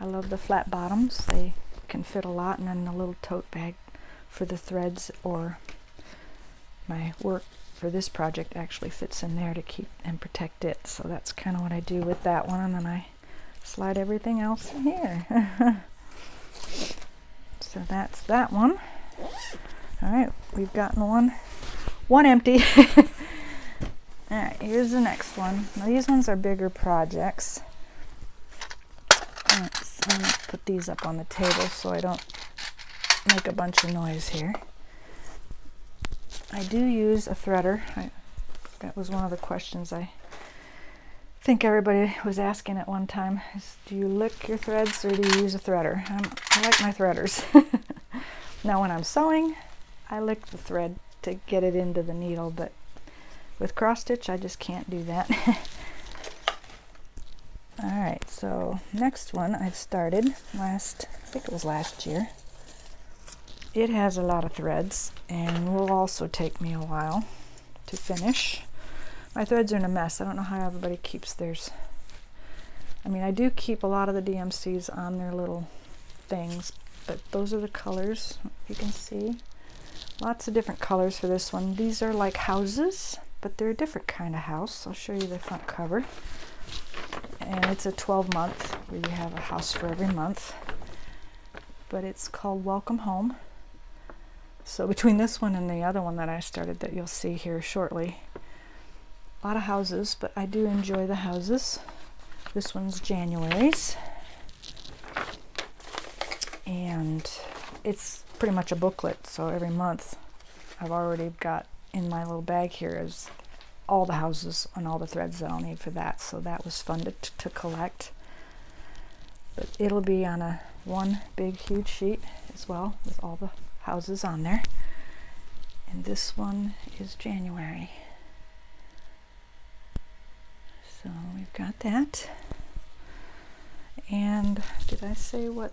I love the flat bottoms. They can fit a lot, and then a little tote bag for the threads, or my work for this project actually fits in there to keep and protect it. So that's kind of what I do with that one, and then I slide everything else in here. So that's that one. All right, we've gotten one empty. All right, here's the next one. Now these ones are bigger projects. I'm gonna put these up on the table so I don't make a bunch of noise here. I do use a threader. That was one of the questions I think everybody was asking at one time, is do you lick your threads or do you use a threader? I like my threaders. Now when I'm sewing, I lick the thread to get it into the needle, but with cross stitch I just can't do that. Alright, so next one I've started I think it was last year. It has a lot of threads and will also take me a while to finish. My threads are in a mess. I don't know how everybody keeps theirs. I mean, I do keep a lot of the DMCs on their little things, but those are the colors you can see. Lots of different colors for this one. These are like houses, but they're a different kind of house. I'll show you the front cover. And it's a 12-month where you have a house for every month. But it's called Welcome Home. So between this one and the other one that I started that you'll see here shortly, a lot of houses, but I do enjoy the houses. This one's January's. And it's pretty much a booklet, so every month I've already got in my little bag here is all the houses and all the threads that I'll need for that, so that was fun to collect. But it'll be on one big huge sheet as well with all the houses on there. And this one is January. So we've got that. And did I say what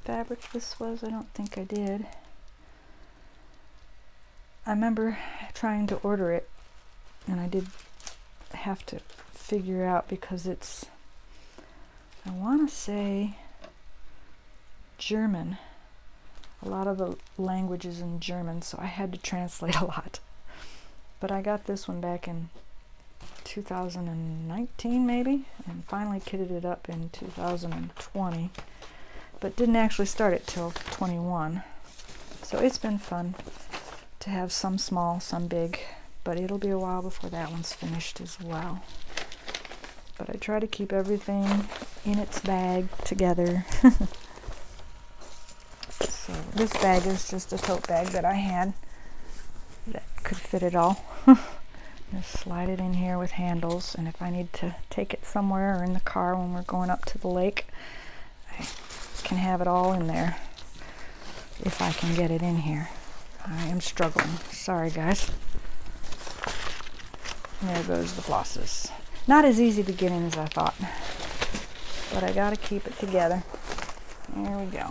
fabric this was? I don't think I did. I remember trying to order it, and I did have to figure out because it's, I want to say German. a lot of the language is in German, so I had to translate a lot. But I got this one back in 2019 maybe, and finally kitted it up in 2020, but didn't actually start it till 21. So it's been fun to have some small, some big, but it'll be a while before that one's finished as well. But I try to keep everything in its bag together. So this bag is just a tote bag that I had that could fit it all. Just slide it in here with handles, and if I need to take it somewhere or in the car when we're going up to the lake, I can have it all in there if I can get it in here. I am struggling. Sorry guys. There goes the flosses. Not as easy to get in as I thought, but I gotta keep it together. There we go.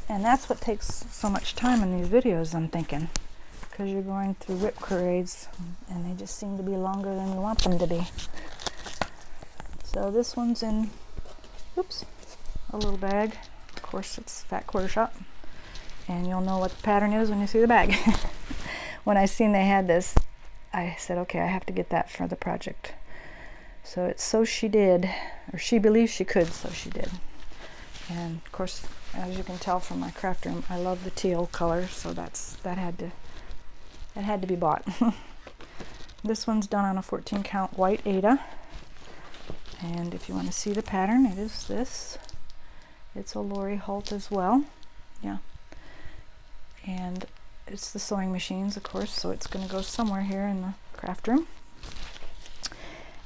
And that's what takes so much time in these videos, I'm thinking, because you're going through WIP parades and they just seem to be longer than you want them to be. So this one's in, oops, a little bag. Of course it's Fat Quarter Shop, and you'll know what the pattern is when you see the bag. When I seen they had this, I said, okay, I have to get that for the project. So it's So She Did, or She Believes She Could, So She Did. And of course, as you can tell from my craft room, I love the teal color, so that had to be bought. This one's done on a 14 count white Aida, and if you want to see the pattern, it is this. It's a Lori Holt as well, yeah. And it's the sewing machines, of course, so it's going to go somewhere here in the craft room.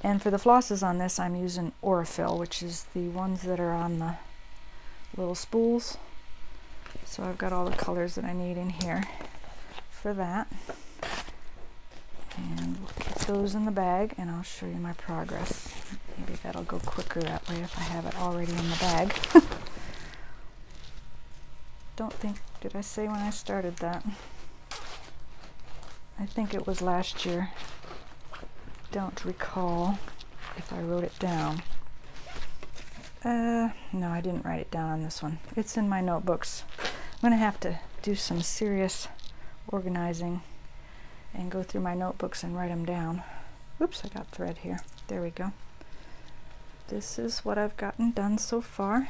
And for the flosses on this, I'm using Aurifil, which is the ones that are on the little spools. So I've got all the colors that I need in here for that. And we'll keep those in the bag, and I'll show you my progress. Maybe that'll go quicker that way if I have it already in the bag. Don't think, did I say when I started that? I think it was last year. Don't recall if I wrote it down. No, I didn't write it down on this one. It's in my notebooks. I'm going to have to do some serious organizing and go through my notebooks and write them down. Oops, I got thread here. There we go. This is what I've gotten done so far.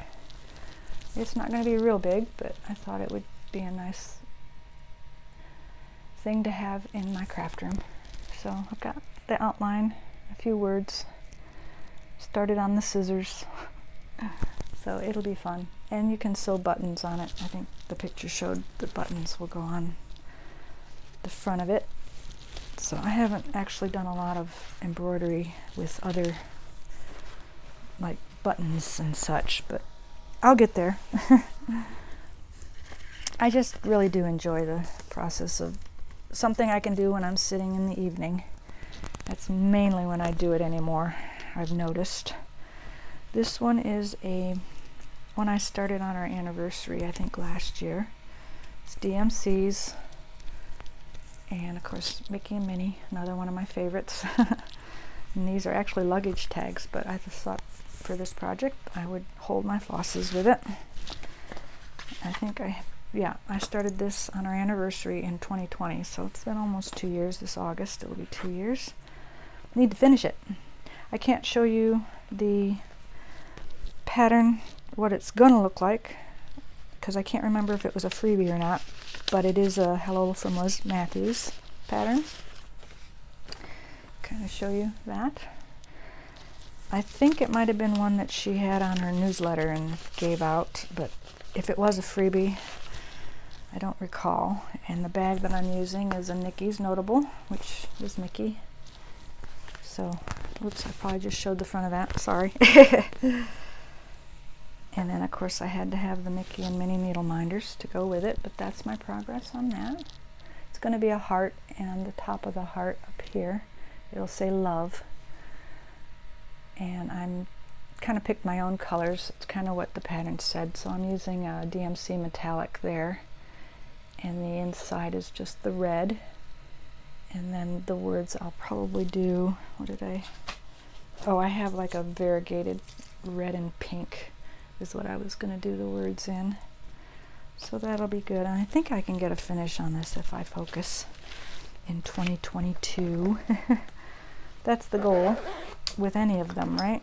It's not going to be real big, but I thought it would be a nice thing to have in my craft room. So I've got the outline, a few words, started on the scissors. So it'll be fun, and you can sew buttons on it. I think the picture showed the buttons will go on the front of it. So I haven't actually done a lot of embroidery with other like buttons and such, but I'll get there. I just really do enjoy the process of something I can do when I'm sitting in the evening. That's mainly when I do it anymore, I've noticed. This one is one I started on our anniversary, I think last year. It's DMC's, and of course Mickey and Minnie, another one of my favorites. And these are actually luggage tags, but I just thought for this project I would hold my flosses with it. I think I started this on our anniversary in 2020, so it's been almost 2 years. This August it'll be 2 years. Need to finish it. I can't show you the pattern, what it's gonna look like, because I can't remember if it was a freebie or not, but it is a Hello from Liz Matthews pattern. Kind of show you that. I think it might have been one that she had on her newsletter and gave out, but if it was a freebie, I don't recall. And the bag that I'm using is a Nikki's Notable, which is Mickey. So, oops, I probably just showed the front of that, sorry. And then of course I had to have the Mickey and Minnie needle minders to go with it, but that's my progress on that. It's going to be a heart, and on the top of the heart up here it'll say love. And I'm kind of picked my own colors. It's kind of what the pattern said, so I'm using a DMC metallic there, and the inside is just the red. And then the words I'll probably do, I have like a variegated red and pink is what I was going to do the words in. So that'll be good. And I think I can get a finish on this if I focus in 2022. That's the goal with any of them, right?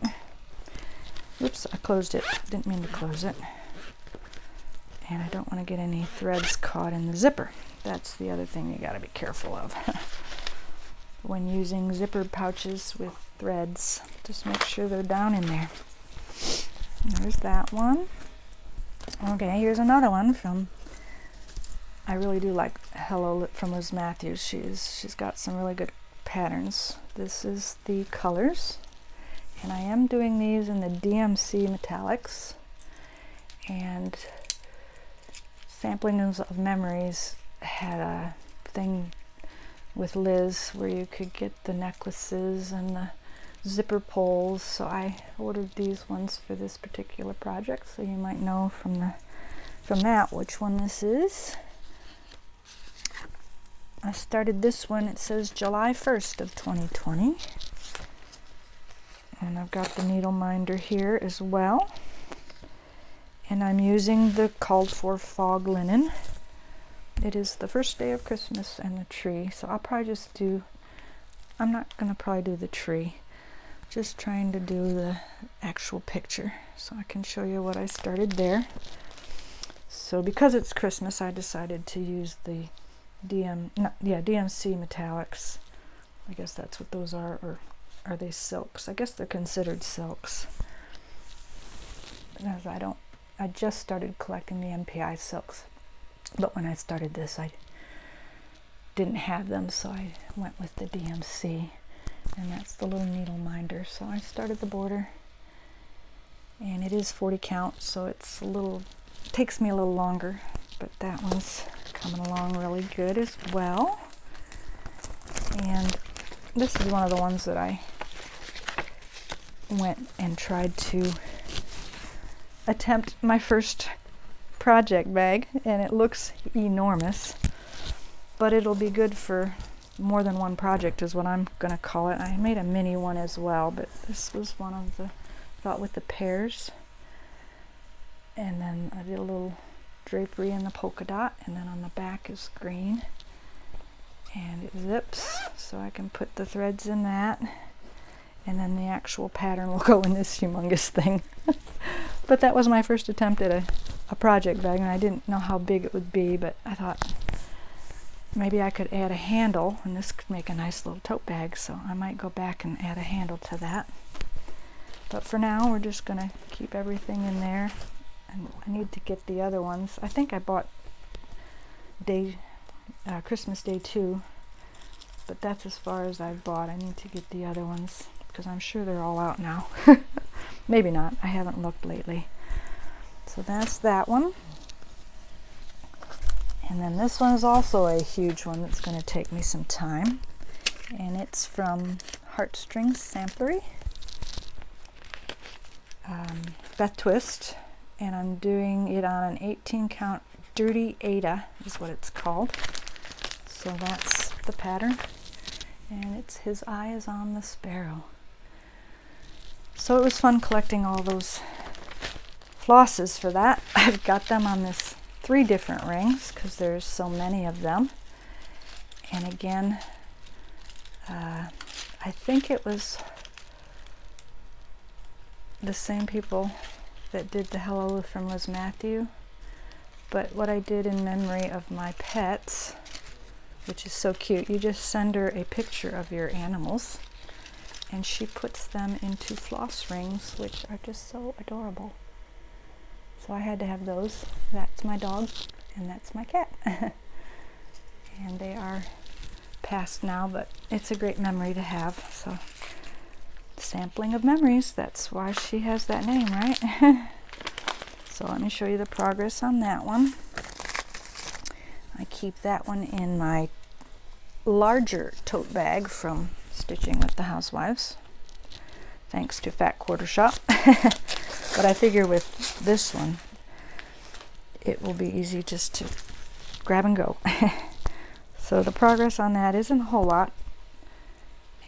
Oops, I closed it. Didn't mean to close it. And I don't want to get any threads caught in the zipper. That's the other thing you got to be careful of when using zipper pouches with threads. Just make sure they're down in there. There's that one. Okay, here's another one from, I really do like Hello from Liz Matthews. She's got some really good patterns. This is the colors, and I am doing these in the DMC metallics. And Samplings of Memories had a thing with Liz where you could get the necklaces and the zipper pulls, so I ordered these ones for this particular project, so you might know from that which one this is. I started this one, it says July 1st of 2020, and I've got the needle minder here as well, and I'm using the called for fog linen. It is the first day of Christmas and the tree, so I'll probably just do, I'm not going to probably do the tree, just trying to do the actual picture so I can show you what I started there. So because it's Christmas, I decided to use the DMC metallics. I guess that's what those are, or are they silks? I guess they're considered silks. Because I just started collecting the MPI silks, but when I started this I didn't have them, so I went with the DMC, and that's the little needle minder. So I started the border, and it is 40 count, so it's takes me a little longer, but that one's coming along really good as well. And this is one of the ones that I went and tried to attempt my first project bag, and it looks enormous, but it'll be good for more than one project is what I'm gonna call it. I made a mini one as well, but this was one of the, thought with the pears, and then I did a little drapery in the polka dot, and then on the back is green, and it zips so I can put the threads in that, and then the actual pattern will go in this humongous thing. But that was my first attempt at a project bag, and I didn't know how big it would be, but I thought maybe I could add a handle, and this could make a nice little tote bag, so I might go back and add a handle to that. But for now, we're just going to keep everything in there, and I need to get the other ones. I think I bought Christmas Day 2, but that's as far as I've bought. I need to get the other ones, because I'm sure they're all out now. Maybe not. I haven't looked lately. So that's that one. And then this one is also a huge one that's going to take me some time. And it's from Heartstrings Samplery. Beth Twist. And I'm doing it on an 18 count Dirty Ada is what it's called. So that's the pattern. And it's His Eye is on the Sparrow. So it was fun collecting all those flosses for that. I've got them on this 3 different rings because there's so many of them. And again, I think it was the same people that did the Hello from Liz Matthew. But what I did in memory of my pets, which is so cute, you just send her a picture of your animals, and she puts them into floss rings, which are just so adorable. So I had to have those. That's my dog, and that's my cat. And they are past now, but it's a great memory to have. So, sampling of memories, that's why she has that name, right? So let me show you the progress on that one. I keep that one in my larger tote bag from Stitching with the Housewives, thanks to Fat Quarter Shop. But I figure with this one, it will be easy just to grab and go. So the progress on that isn't a whole lot.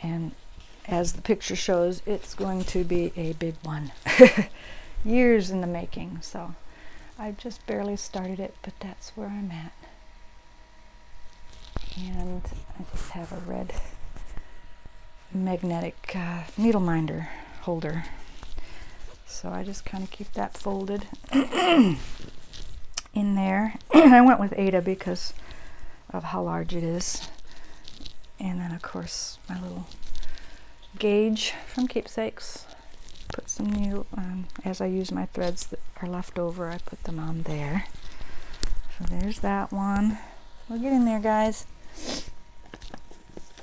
And as the picture shows, it's going to be a big one. years in the making, so I just barely started it, but that's where I'm at. And I just have a red magnetic needle minder holder, so I just kind of keep that folded in there. And I went with Ada because of how large it is. And then of course my little gauge from Keepsakes. Put some needle as I use my threads that are left over, I put them on there. So there's that one. We'll get in there, guys.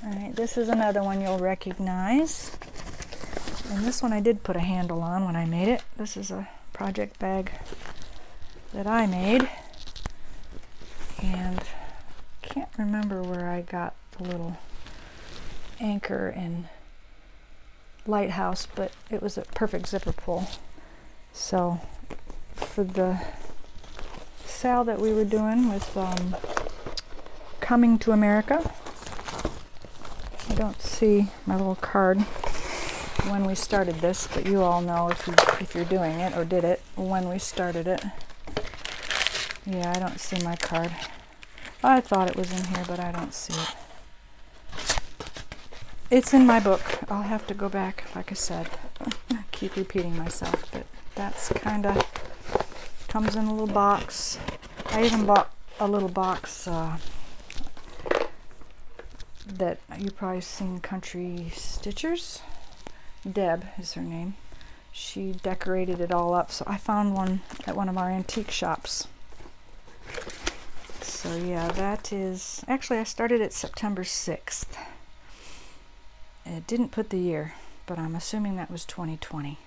Alright, this is another one you'll recognize. And this one I did put a handle on when I made it. This is a project bag that I made. And can't remember where I got the little anchor and lighthouse, but it was a perfect zipper pull. So for the sale that we were doing with Coming to America, I don't see my little card when we started this, but you all know if you're doing it or did it when we started it. Yeah, I don't see my card. I thought it was in here, but I don't see it. It's in my book. I'll have to go back, like I said. Keep repeating myself, but that's kind of comes in a little box. I even bought a little box that you've probably seen, Country Stitchers. Deb is her name. She decorated it all up, so I found one at one of our antique shops. So yeah, that is, actually I started it September 6th. It didn't put the year, but I'm assuming that was 2020.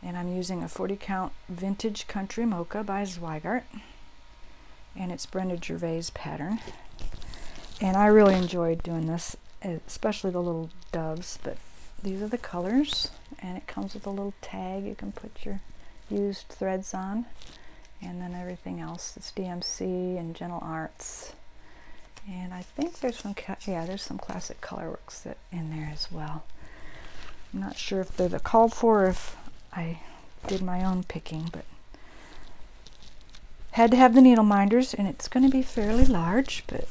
And I'm using a 40 count vintage country mocha by Zweigart, and it's Brenda Gervais pattern. And I really enjoyed doing this, especially the little doves. But these are the colors, and it comes with a little tag you can put your used threads on, and then everything else. It's DMC and Gentle Arts. And I think there's some, there's some classic colorworks that in there as well. I'm not sure if they're the called for or if I did my own picking, but had to have the needle minders, and it's going to be fairly large, but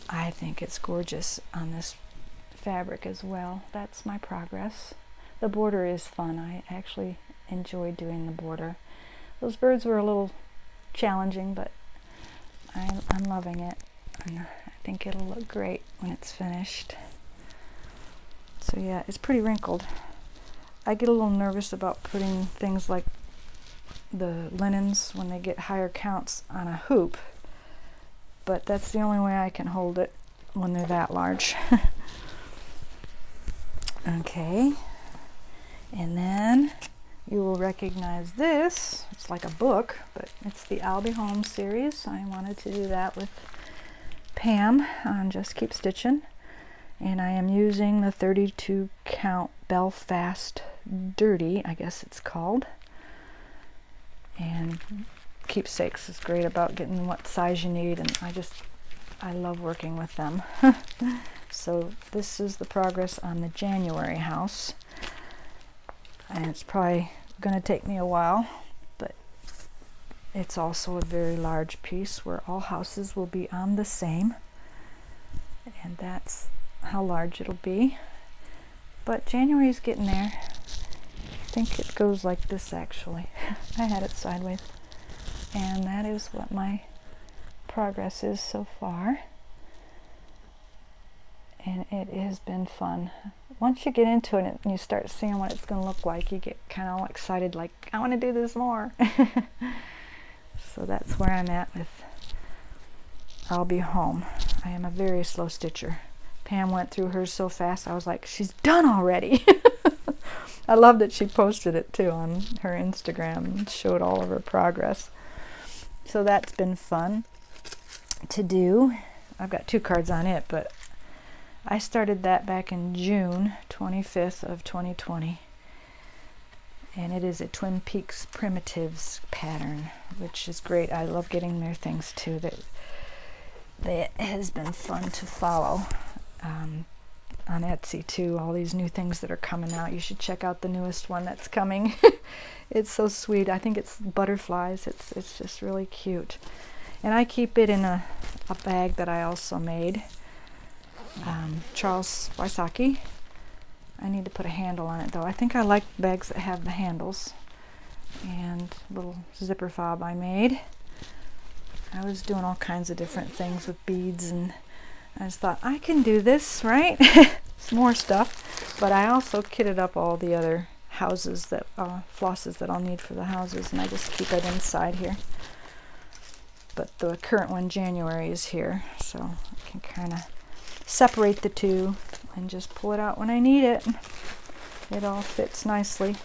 I think it's gorgeous on this fabric as well. That's my progress. The border is fun. I actually enjoyed doing the border. Those birds were a little challenging, but I'm loving it. And I think it'll look great when it's finished. So yeah, it's pretty wrinkled. I get a little nervous about putting things like the linens when they get higher counts on a hoop, but that's the only way I can hold it when they're that large. Okay, and then you will recognize this. It's like a book, but it's the I'll Be Home series. I wanted to do that with Pam on Just Keep Stitching, and I am using the 32 count Belfast Dirty, I guess it's called. And Keepsakes is great about getting what size you need, and I love working with them. So this is the progress on the January house, and it's probably going to take me a while, but it's also a very large piece where all houses will be on the same, and that's how large it'll be. But January's getting there. I think it goes like this actually. I had it sideways, and that is what my progress is so far. And it has been fun. Once you get into it and you start seeing what it's going to look like, you get kind of all excited, like, I want to do this more. So that's where I'm at with I'll Be Home. I am a very slow stitcher. Pam went through hers so fast, I was like, she's done already. I love that she posted it too on her Instagram and showed all of her progress. So that's been fun to do. I've got 2 cards on it, but I started that back in June 25th of 2020, and it is a Twin Peaks Primitives pattern, which is great. I love getting their things too. That has been fun to follow. on Etsy too, all these new things that are coming out. You should check out the newest one that's coming. It's so sweet. I think it's butterflies. It's just really cute. And I keep it in a bag that I also made. Charles Wysocki. I need to put a handle on it though. I think I like bags that have the handles. And a little zipper fob I made. I was doing all kinds of different things with beads, and I just thought, I can do this, right? Some more stuff. But I also kitted up all the other houses that flosses that I'll need for the houses, and I just keep it inside here. But the current one, January, is here, so I can kind of separate the two and just pull it out when I need it. It all fits nicely.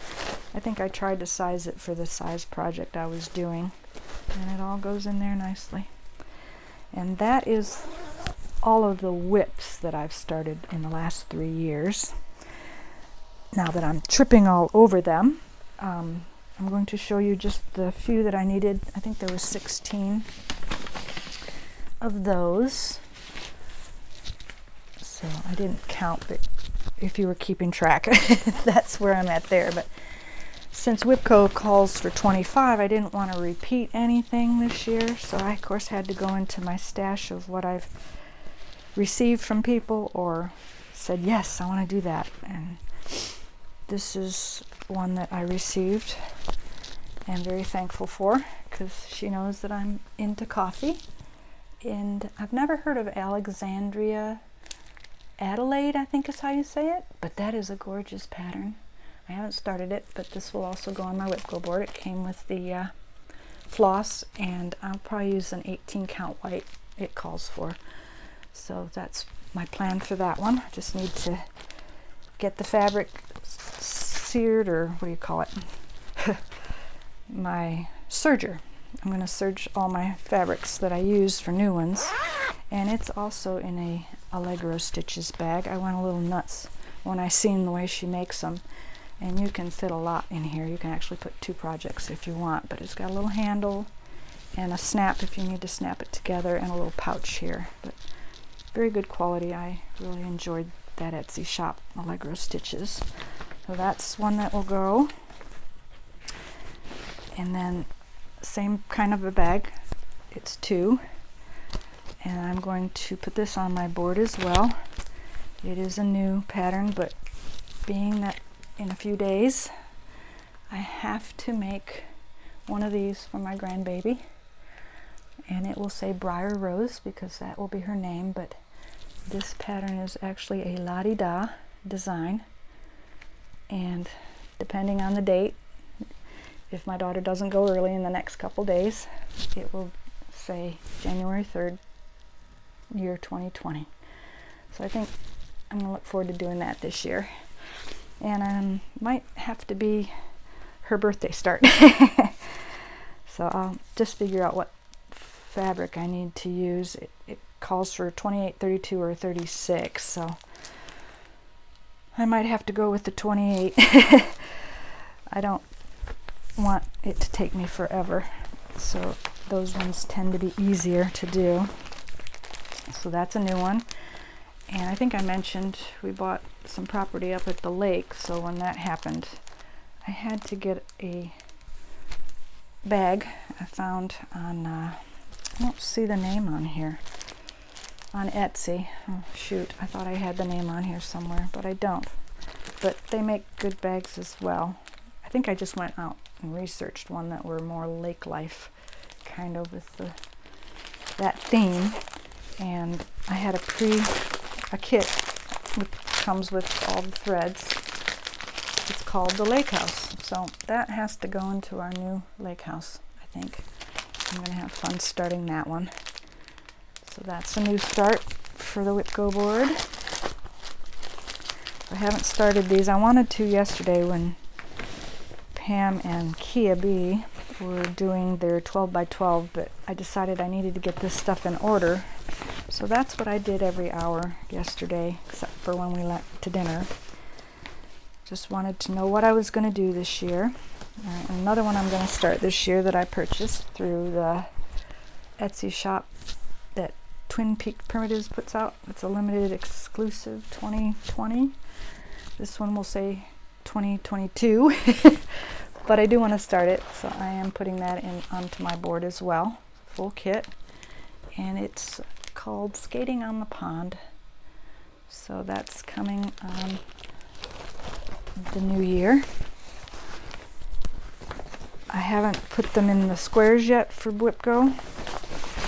I think I tried to size it for the size project I was doing, and it all goes in there nicely. And that is all of the WIPs that I've started in the last 3 years. Now that I'm tripping all over them, I'm going to show you just the few that I needed. I think there was 16 of those. So I didn't count, but if you were keeping track, that's where I'm at there. But since WIPGO calls for 25, I didn't want to repeat anything this year, so I of course had to go into my stash of what I've received from people or said, yes, I want to do that. And this is one that I received and very thankful for, because she knows that I'm into coffee. And I've never heard of Alexandria Adelaide, I think is how you say it, but that is a gorgeous pattern. I haven't started it, but this will also go on my WIPGO board. It came with the floss, and I'll probably use an 18 count white it calls for. So that's my plan for that one. I just need to get the fabric seared, or what do you call it? My serger. I'm going to serge all my fabrics that I use for new ones, and it's also in a Allegro Stitches bag. I went a little nuts when I seen the way she makes them, and you can fit a lot in here. You can actually put 2 projects if you want, but it's got a little handle and a snap if you need to snap it together, and a little pouch here. But very good quality. I really enjoyed that Etsy shop, Allegro Stitches. So that's one that will go. And then same kind of a bag. It's 2. And I'm going to put this on my board as well. It is a new pattern, but being that in a few days I have to make one of these for my grandbaby, and it will say Briar Rose because that will be her name, but this pattern is actually a la-di-da design, and depending on the date, if my daughter doesn't go early in the next couple days, it will say January 3rd, year 2020. So I think I'm going to look forward to doing that this year. And might have to be her birthday start. So I'll just figure out what fabric I need to use. It calls for 28, 32, or 36, so I might have to go with the 28. I don't want it to take me forever, so those ones tend to be easier to do. So that's a new one. And I think I mentioned we bought some property up at the lake, so when that happened, I had to get a bag I found on, I don't see the name on here, on Etsy. Oh shoot, I thought I had the name on here somewhere, but I don't. But they make good bags as well. I think I just went out and researched one that were more lake life, kind of with that theme. And I had a kit which comes with all the threads. It's called the Lake House. So that has to go into our new lake house, I think. I'm going to have fun starting that one. So that's a new start for the WIPGO board. I haven't started these. I wanted to yesterday when Pam and Kia B were doing their 12 by 12, but I decided I needed to get this stuff in order. So that's what I did every hour yesterday, except for when we went to dinner. Just wanted to know what I was going to do this year. Another one I'm going to start this year that I purchased through the Etsy shop that Twin Peak Primitives puts out. It's a limited exclusive 2020. This one will say 2022, but I do want to start it, so I am putting that in onto my board as well. Full kit, and it's called Skating on the Pond. So that's coming on the new year. I haven't put them in the squares yet for WIPGO.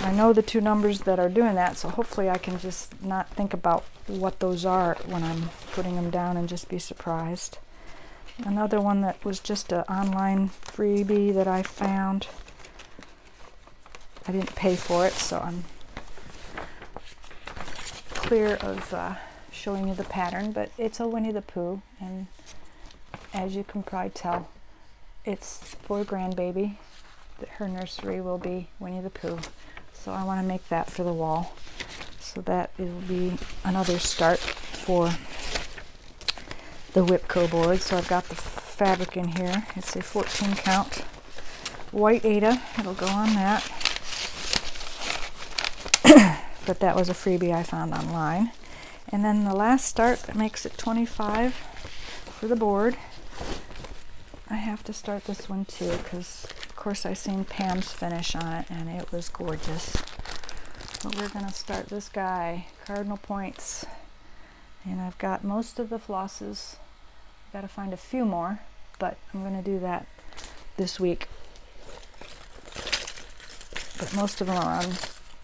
I know the two numbers that are doing that, so hopefully I can just not think about what those are when I'm putting them down and just be surprised. Another one that was just an online freebie that I found. I didn't pay for it, so I'm clear of showing you the pattern, but it's a Winnie the Pooh, and as you can probably tell, it's for a grandbaby. Her nursery will be Winnie the Pooh, so I want to make that for the wall. So that will be another start for the WIPGO board. So I've got the fabric in here. It's a 14 count white Aida. It'll go on that. But that was a freebie I found online. And then the last start that makes it 25 for the board. I have to start this one too, because of course I seen Pam's finish on it and it was gorgeous. But we're going to start this guy, cardinal points. And I've got most of the flosses. I've got to find a few more, but I'm going to do that this week. But most of them are on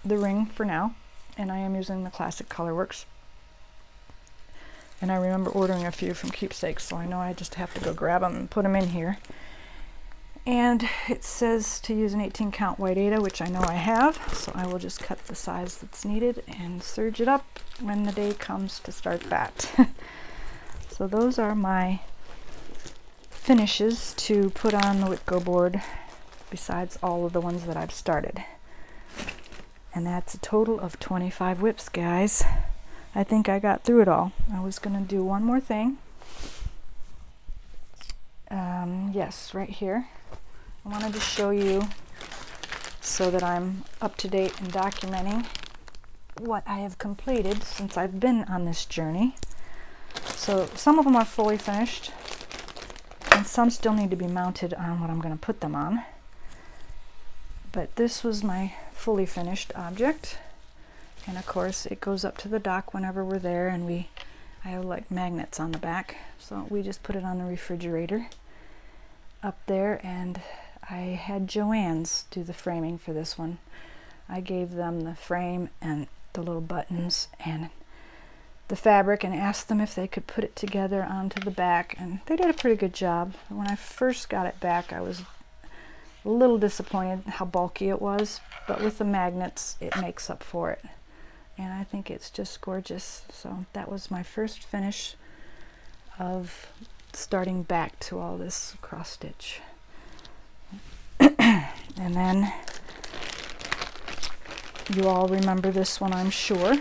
the ring for now, and I am using the Classic Colorworks. And I remember ordering a few from Keepsakes, so I know I just have to go grab them and put them in here. And it says to use an 18 count white Aida, which I know I have, so I will just cut the size that's needed and serge it up when the day comes to start that. So those are my finishes to put on the WIPGO board, besides all of the ones that I've started. And that's a total of 25 WIPs, guys. I think I got through it all. I was going to do one more thing. Yes, right here. I wanted to show you so that I'm up to date and documenting what I have completed since I've been on this journey. So some of them are fully finished, and some still need to be mounted on what I'm going to put them on. But this was my fully finished object. And of course it goes up to the dock whenever we're there, and I have like magnets on the back, so we just put it on the refrigerator up there. And I had Joann's do the framing for this one. I gave them the frame and the little buttons and the fabric and asked them if they could put it together onto the back, and they did a pretty good job. When I first got it back, I was a little disappointed how bulky it was, but with the magnets it makes up for it. And I think it's just gorgeous. So that was my first finish of starting back to all this cross stitch. And then you all remember this one, I'm sure.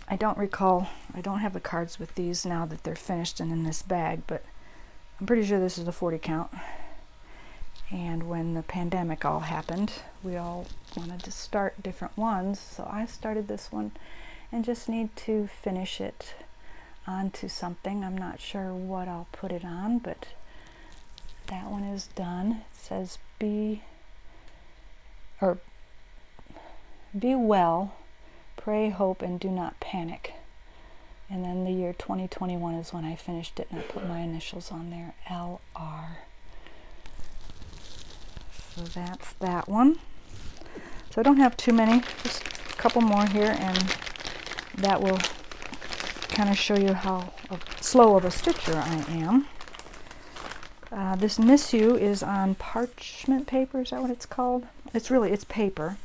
I don't recall, I don't have the cards with these now that they're finished and in this bag, but I'm pretty sure this is a 40 count. And when the pandemic all happened, we all wanted to start different ones, so I started this one and just need to finish it onto something. I'm not sure what I'll put it on, but that one is done. It says be well, pray, hope, and do not panic. And then the year 2021 is when I finished it, and I put my initials on there, LR. So that's that one. So I don't have too many, just a couple more here, and that will kind of show you how slow of a stitcher I am. This Miss You is on parchment paper, is that what it's called? It's paper,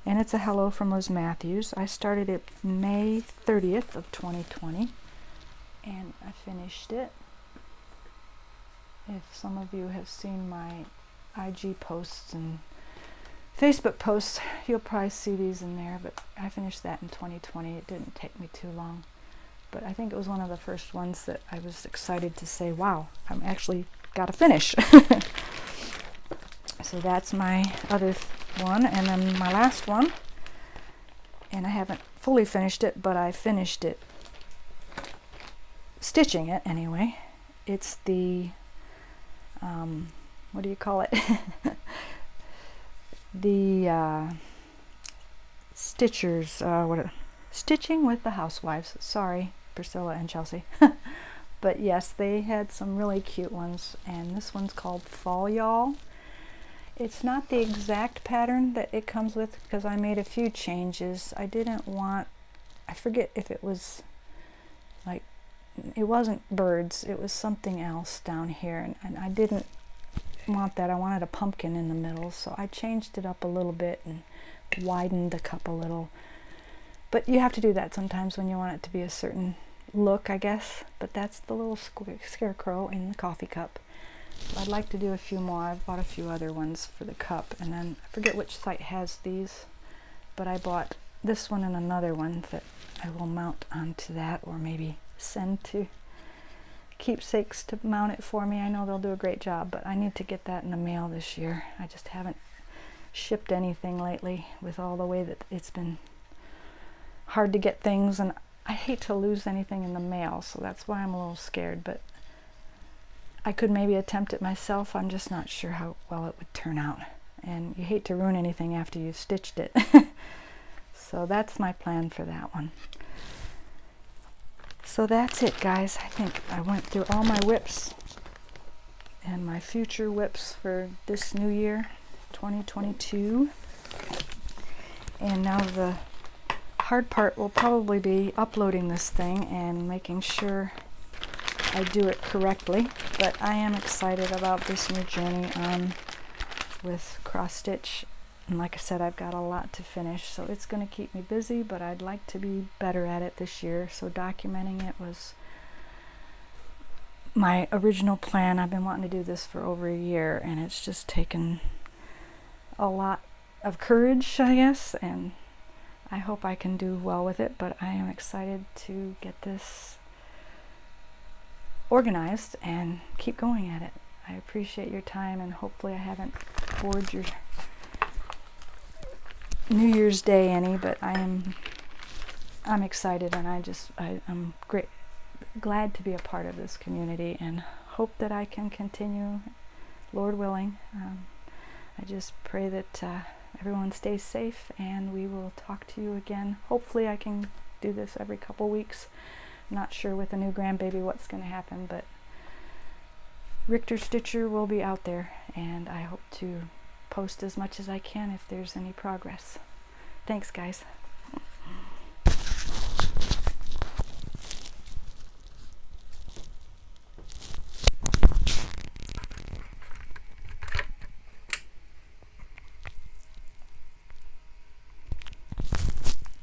and it's a hello from Liz Matthews. I started it May 30th of 2020, and I finished it. If some of you have seen my IG posts and Facebook posts, you'll probably see these in there, but I finished that in 2020. It didn't take me too long, but I think it was one of the first ones that I was excited to say, wow, I'm actually got to finish. So that's my other one, and then my last one and I haven't fully finished it, but I finished it stitching it anyway. It's the what do you call it? The Stitchers, Stitching with the Housewives. Sorry, Priscilla and Chelsea. But yes, they had some really cute ones, and this one's called Fall Y'all. It's not the exact pattern that it comes with because I made a few changes. I forget if it was like, it wasn't birds, it was something else down here, and I didn't want that. I wanted a pumpkin in the middle, so I changed it up a little bit and widened the cup a little. But you have to do that sometimes when you want it to be a certain look, I guess. But that's the little scarecrow in the coffee cup. So I'd like to do a few more. I've bought a few other ones for the cup, and then I forget which site has these, but I bought this one and another one that I will mount onto that, or maybe send to Keepsakes to mount it for me. I know they'll do a great job, but I need to get that in the mail this year. I just haven't shipped anything lately with all the way that it's been hard to get things, and I hate to lose anything in the mail, so that's why I'm a little scared. But I could maybe attempt it myself. I'm just not sure how well it would turn out, and you hate to ruin anything after you've stitched it. So that's my plan for that one. So that's it, guys. I think I went through all my WIPs and my future WIPs for this new year, 2022. And now the hard part will probably be uploading this thing and making sure I do it correctly. But I am excited about this new journey on with cross stitch. And like I said, I've got a lot to finish, so it's going to keep me busy, but I'd like to be better at it this year. So documenting it was my original plan. I've been wanting to do this for over a year, and it's just taken a lot of courage, I guess, and I hope I can do well with it. But I am excited to get this organized and keep going at it. I appreciate your time, and hopefully I haven't bored your New Year's Day any, but I'm excited, and I'm glad to be a part of this community, and hope that I can continue, Lord willing. I just pray that everyone stays safe, and we will talk to you again. Hopefully I can do this every couple weeks. I'm not sure with a new grandbaby what's going to happen, but Richterstitcher will be out there, and I hope to post as much as I can if there's any progress. Thanks, guys.